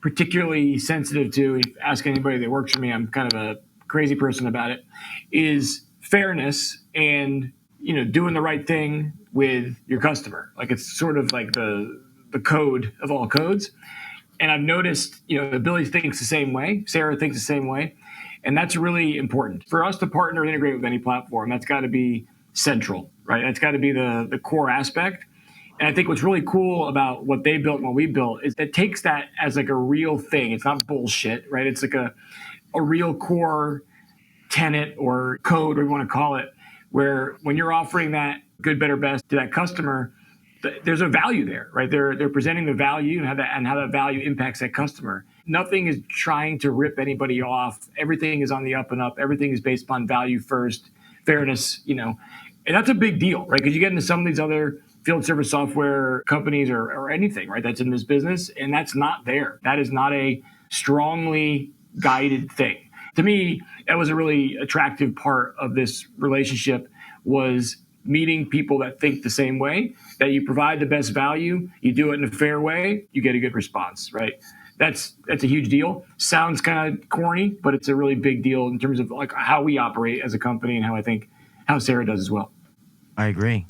particularly sensitive to, ask anybody that works for me, I'm kind of a crazy person about it, is fairness and doing the right thing with your customer. Like, it's sort of like the code of all codes. And I've noticed, Billy thinks the same way, Sarah thinks the same way, and that's really important for us to partner and integrate with any platform. That's got to be central, right? That's got to be the core aspect. And I think what's really cool about what they built and what we built is it takes that as like a real thing. It's not bullshit, right? It's like a real core tenet or code, or you want to call it, where when you're offering that good, better, best to that customer, there's a value there, right? They're presenting the value and how that value impacts that customer. Nothing is trying to rip anybody off. Everything is on the up and up. Everything is based upon value first, fairness, and that's a big deal, right? Because you get into some of these other field service software companies or anything, right, that's in this business, and that's not there. That is not a strongly guided thing. To me, that was a really attractive part of this relationship, was meeting people that think the same way, that you provide the best value, you do it in a fair way, you get a good response, right? That's a huge deal. Sounds kind of corny, but it's a really big deal in terms of like how we operate as a company and how Sarah does as well. I agree.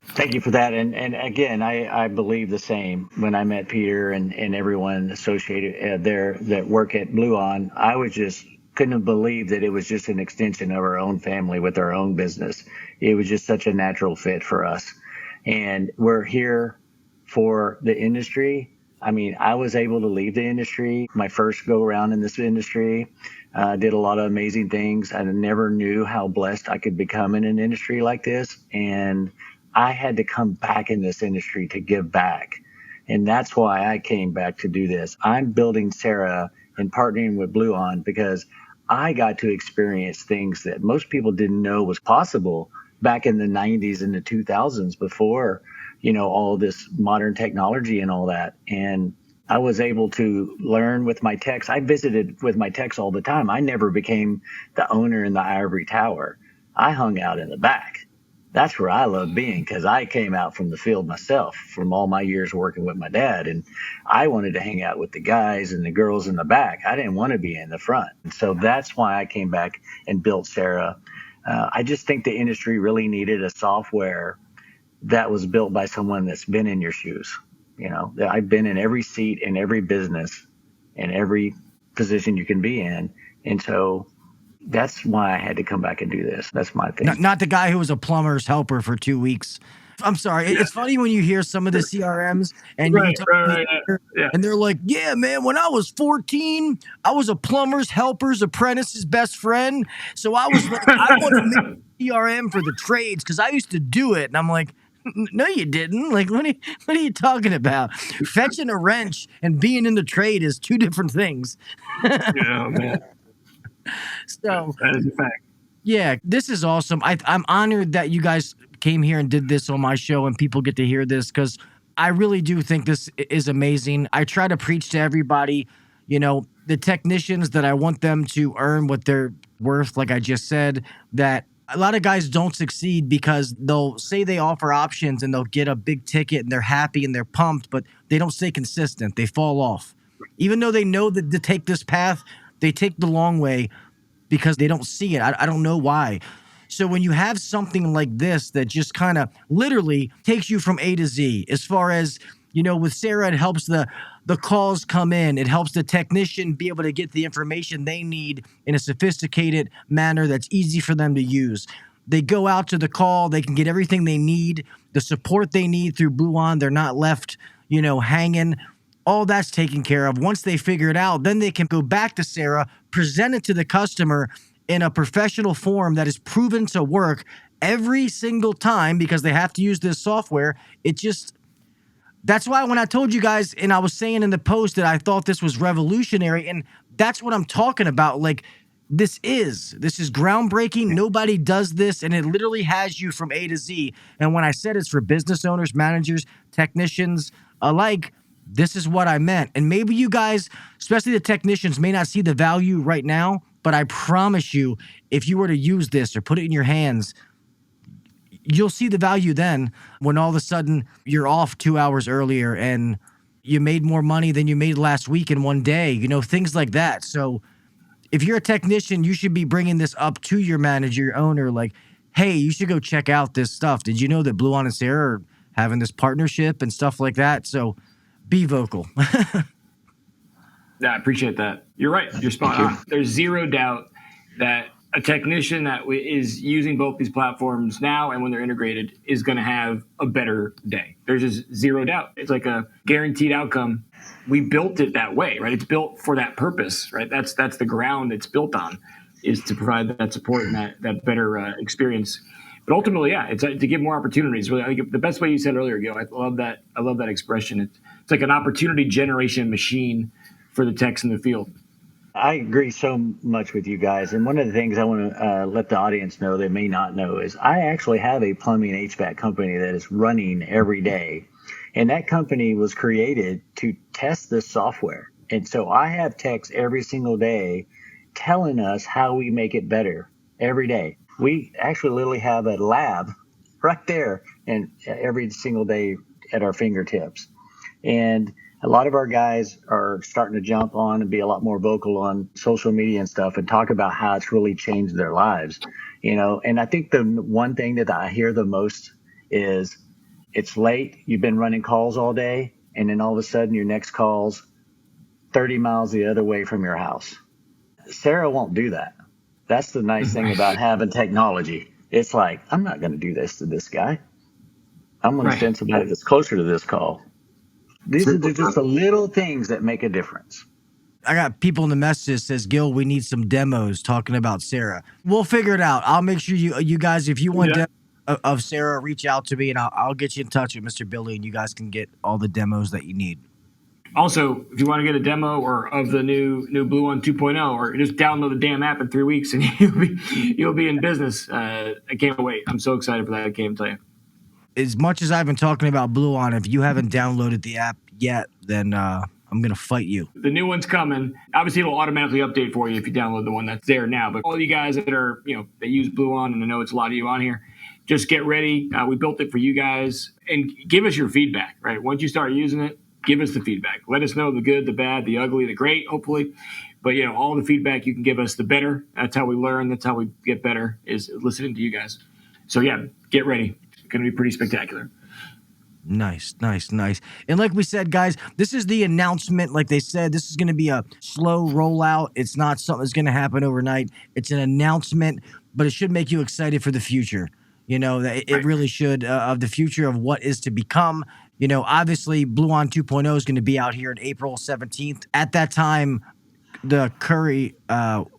Thank you for that. And again, I believe the same. When I met Peter and everyone associated there that work at Bluon, I was just couldn't believe that it was just an extension of our own family with our own business. It was just such a natural fit for us. And we're here for the industry. I mean, I was able to leave the industry, my first go around in this industry, did a lot of amazing things. I never knew how blessed I could become in an industry like this. And I had to come back in this industry to give back. And that's why I came back to do this. I'm building Sera and partnering with Bluon because I got to experience things that most people didn't know was possible back in the 90s and the 2000s before, all this modern technology and all that. And I was able to learn with my techs. I visited with my techs all the time. I never became the owner in the ivory tower. I hung out in the back. That's where I love being, because I came out from the field myself from all my years working with my dad. And I wanted to hang out with the guys and the girls in the back. I didn't want to be in the front. And so that's why I came back and built Sera. I just think the industry really needed a software that was built by someone that's been in your shoes. I've been in every seat in every business in every position you can be in. And so that's why I had to come back and do this. That's my thing. Not the guy who was a plumber's helper for 2 weeks. I'm sorry. It's funny when you hear some of the CRMs and and they're like, yeah, man, when I was 14, I was a plumber's helper's apprentice's best friend. So I was like, I want to make a CRM for the trades because I used to do it. And I'm like, no, you didn't. Like, what are you talking about? Fetching a wrench and being in the trade is two different things. Yeah, man. So that is a fact. Yeah, this is awesome. I'm honored that you guys came here and did this on my show and people get to hear this, because I really do think this is amazing. I try to preach to everybody, the technicians, that I want them to earn what they're worth, like I just said, that A lot of guys don't succeed because they'll say they offer options and they'll get a big ticket and they're happy and they're pumped, but they don't stay consistent. They fall off. Even though they know that to take this path, they take the long way because they don't see it. I don't know why. So when you have something like this that just kind of literally takes you from A to Z, as far as, with Sera, it helps the calls come in. It helps the technician be able to get the information they need in a sophisticated manner that's easy for them to use. They go out to the call. They can get everything they need, the support they need through Bluon. They're not left, hanging. All that's taken care of. Once they figure it out, then they can go back to Sera, present it to the customer in a professional form that is proven to work every single time because they have to use this software. That's why when I told you guys, and I was saying in the post that I thought this was revolutionary, and that's what I'm talking about. Like, this is groundbreaking. Nobody does this, and it literally has you from A to Z. And when I said it's for business owners, managers, technicians alike, this is what I meant. And maybe you guys, especially the technicians, may not see the value right now, but I promise you, if you were to use this or put it in your hands, you'll see the value then when all of a sudden you're off 2 hours earlier and you made more money than you made last week in one day, things like that. So if you're a technician, you should be bringing this up to your manager, your owner, like, hey, you should go check out this stuff. Did you know that Bluon and Sera are having this partnership and stuff like that? So be vocal. Yeah, I appreciate that. You're right. You're spot on. There's zero doubt that a technician that is using both these platforms now and when they're integrated is going to have a better day. There's just zero doubt. It's like a guaranteed outcome. We built it that way, right? It's built for that purpose, right? That's the ground it's built on, is to provide that support and that better experience. But ultimately, yeah, it's to give more opportunities. Really, I think the best way you said earlier, Gil, I love that expression. It's like an opportunity generation machine for the techs in the field. I agree so much with you guys. And one of the things I want to let the audience know they may not know is I actually have a plumbing HVAC company that is running every day. And that company was created to test this software. And so I have techs every single day telling us how we make it better every day. We actually literally have a lab right there and every single day at our fingertips. And a lot of our guys are starting to jump on and be a lot more vocal on social media and stuff and talk about how it's really changed their lives, And I think the one thing that I hear the most is it's late, you've been running calls all day, and then all of a sudden your next call's 30 miles the other way from your house. Sera won't do that. That's the nice thing about having technology. It's like, I'm not going to do this to this guy. I'm going to send somebody that's closer to this call. These are just the little things that make a difference. I got people in the message that says, Gil, we need some demos talking about Sera. We'll figure it out. I'll make sure you guys, if you want demos of Sera, reach out to me and I'll get you in touch with Mr. Billy and you guys can get all the demos that you need. Also, if you want to get a demo or of the new Bluon 2.0, or just download the damn app in 3 weeks and you'll be in business. I can't wait. I'm so excited for that. I can't tell you. As much as I've been talking about Bluon, if you haven't downloaded the app yet, then I'm going to fight you. The new one's coming. Obviously, it'll automatically update for you if you download the one that's there now. But all you guys that are, that use Bluon, and I know it's a lot of you on here, just get ready. We built it for you guys. And give us your feedback, right? Once you start using it, give us the feedback. Let us know the good, the bad, the ugly, the great, hopefully. But, all the feedback you can give us, the better. That's how we learn. That's how we get better, is listening to you guys. So, yeah, get ready. Going to be pretty spectacular. Nice. And like we said, guys, this is the announcement. Like they said, this is going to be a slow rollout. It's not something that's going to happen overnight. It's an announcement, but it should make you excited for the future. It really should, of the future of what is to become. Obviously, Bluon 2.0 is going to be out here on April 17th. At that time, the Curry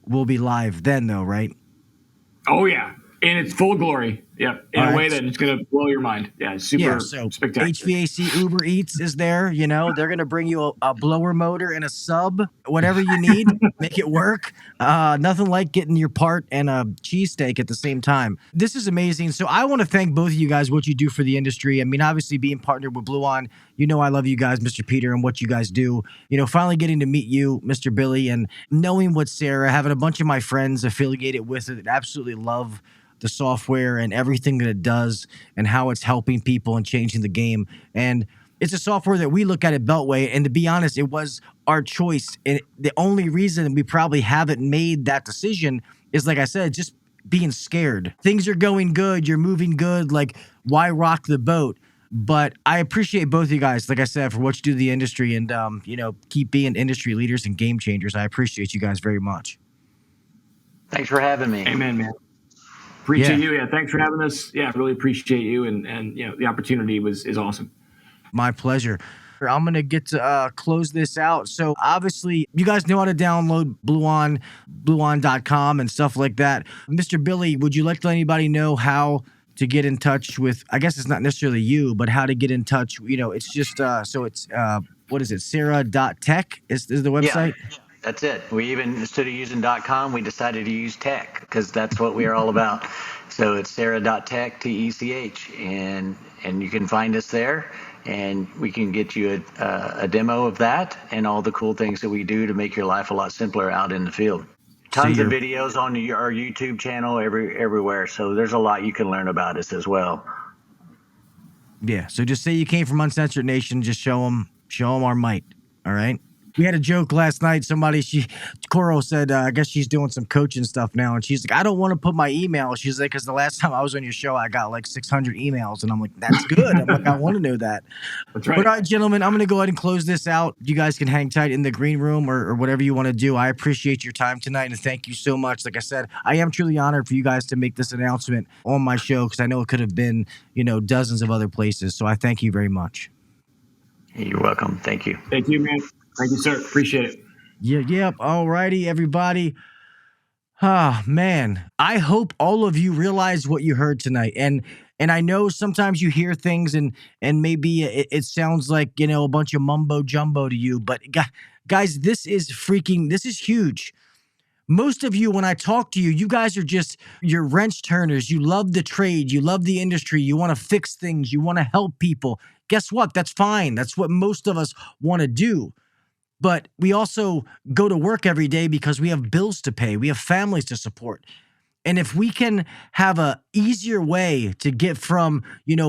will be live then, though, right? Oh, yeah. In its full glory. Yep. In a way that it's going to blow your mind. Yeah. Super spectacular. HVAC Uber Eats is there. They're going to bring you a blower motor and a sub, whatever you need, make it work. Nothing like getting your part and a cheesesteak at the same time. This is amazing. So I want to thank both of you guys, what you do for the industry. I mean, obviously being partnered with Bluon, I love you guys, Mr. Peter, and what you guys do. Finally getting to meet you, Mr. Billy, and knowing what Sera, having a bunch of my friends affiliated with it, absolutely love the software and everything that it does and how it's helping people and changing the game. And it's a software that we look at Beltway, and to be honest, it was our choice. And the only reason we probably haven't made that decision is, like I said, just being scared. Things are going good. You're moving good. Like, why rock the boat? But I appreciate both of you guys, like I said, for what you do to the industry and, keep being industry leaders and game changers. I appreciate you guys very much. Thanks for having me. Amen, man. Appreciate you. Yeah, thanks for having us. Yeah, really appreciate you. And the opportunity is awesome. My pleasure. I'm going to get to close this out. So obviously, you guys know how to download Bluon.com and stuff like that. Mr. Billy, would you like to let anybody know how to get in touch with, I guess it's not necessarily you, but how to get in touch? It's just, what is it? Sera.tech is the website? Yeah, that's it. We even, instead of using .com, we decided to use tech because that's what we are all about. So it's Sera.tech, TECH, and you can find us there. And we can get you a demo of that and all the cool things that we do to make your life a lot simpler out in the field. Tons of videos on our YouTube channel everywhere. So there's a lot you can learn about us as well. Yeah. So just say you came from Uncensored Nation. Just show them our might. All right. We had a joke last night. Coro said, I guess she's doing some coaching stuff now. And she's like, I don't want to put my email. She's like, because the last time I was on your show, I got like 600 emails. And I'm like, that's good. I'm like, I want to know that. That's right. But all right, gentlemen, I'm going to go ahead and close this out. You guys can hang tight in the green room or whatever you want to do. I appreciate your time tonight. And thank you so much. Like I said, I am truly honored for you guys to make this announcement on my show because I know it could have been, dozens of other places. So I thank you very much. You're welcome. Thank you. Thank you, man. Thank you, sir. Appreciate it. Yep. All righty, everybody. Man, I hope all of you realize what you heard tonight. And I know sometimes you hear things and maybe it sounds like, a bunch of mumbo jumbo to you. But guys, this is huge. Most of you, when I talk to you, you guys are you're wrench turners. You love the trade. You love the industry. You want to fix things. You want to help people. Guess what? That's fine. That's what most of us want to do. But we also go to work every day because we have bills to pay. We have families to support. And if we can have a easier way to get from,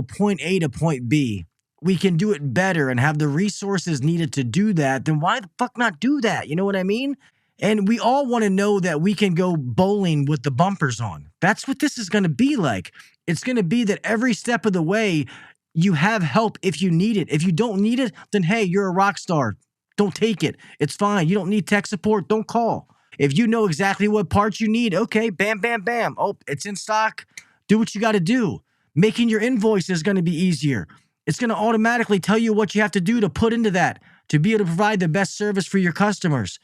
point A to point B, we can do it better and have the resources needed to do that, then why the fuck not do that? You know what I mean? And we all want to know that we can go bowling with the bumpers on. That's what this is going to be like. It's going to be that every step of the way, you have help if you need it. If you don't need it, then hey, you're a rock star. Don't take it. It's fine. You don't need tech support. Don't call. If you know exactly what parts you need, okay, bam, bam, bam. Oh, it's in stock. Do what you got to do. Making your invoice is going to be easier. It's going to automatically tell you what you have to do to put into that to be able to provide the best service for your customers.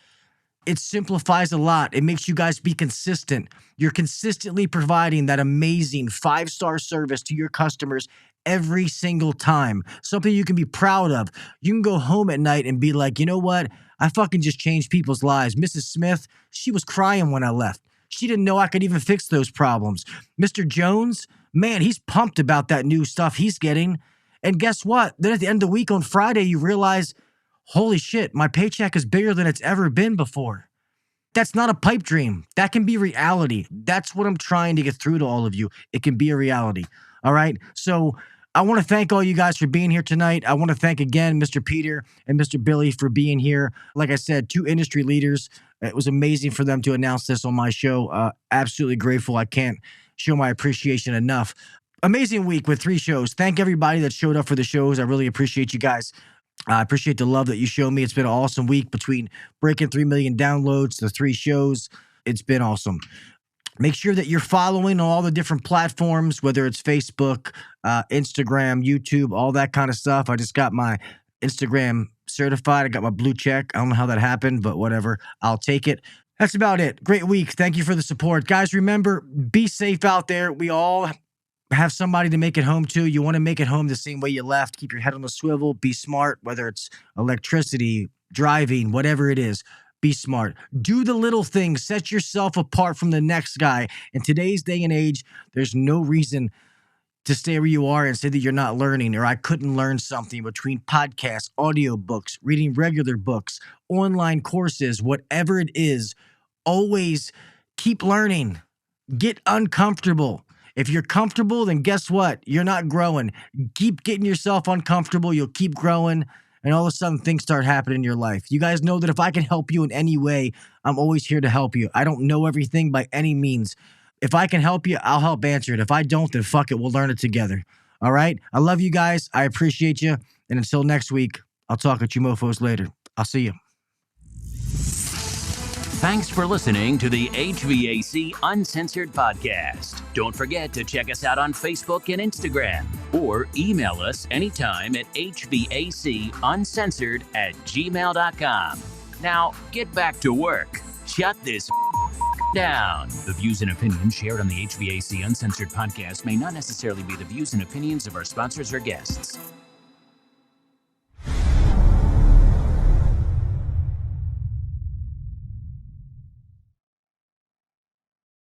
It simplifies a lot. It makes you guys be consistent. You're consistently providing that amazing 5-star service to your customers every single time. Something you can be proud of. You can go home at night and be like, you know what? I fucking just changed people's lives. Mrs. Smith, she was crying when I left. She didn't know I could even fix those problems. Mr. Jones, man, he's pumped about that new stuff he's getting. And guess what? Then at the end of the week on Friday, you realize, holy shit, my paycheck is bigger than it's ever been before. That's not a pipe dream. That can be reality. That's what I'm trying to get through to all of you. It can be a reality. All right? So I want to thank all you guys for being here tonight. I want to thank again Mr. Peter and Mr. Billy for being here. Like I said, 2 industry leaders. It was amazing for them to announce this on my show. Absolutely grateful. I can't show my appreciation enough. Amazing week with 3 shows. Thank everybody that showed up for the shows. I really appreciate you guys. I appreciate the love that you show me. It's been an awesome week between breaking 3 million downloads, the 3 shows. It's been awesome. Make sure that you're following all the different platforms, whether it's Facebook, Instagram, YouTube, all that kind of stuff. I just got my Instagram certified. I got my blue check. I don't know how that happened, but whatever. I'll take it. That's about it. Great week. Thank you for the support. Guys, remember, be safe out there. We all have somebody to make it home to. You want to make it home the same way you left. Keep your head on the swivel. Be smart, whether it's electricity, driving, whatever it is. Be smart. Do the little things. Set yourself apart from the next guy. In today's day and age, there's no reason to stay where you are and say that you're not learning or I couldn't learn something between podcasts, audiobooks, reading regular books, online courses, whatever it is. Always keep learning. Get uncomfortable. If you're comfortable, then guess what? You're not growing. Keep getting yourself uncomfortable. You'll keep growing. And all of a sudden, things start happening in your life. You guys know that if I can help you in any way, I'm always here to help you. I don't know everything by any means. If I can help you, I'll help answer it. If I don't, then fuck it. We'll learn it together. All right? I love you guys. I appreciate you. And until next week, I'll talk at you mofos later. I'll see you. Thanks for listening to the HVAC Uncensored Podcast. Don't forget to check us out on Facebook and Instagram, or email us anytime at hvacuncensored@gmail.com. Now, get back to work. Shut this down. The views and opinions shared on the HVAC Uncensored Podcast may not necessarily be the views and opinions of our sponsors or guests.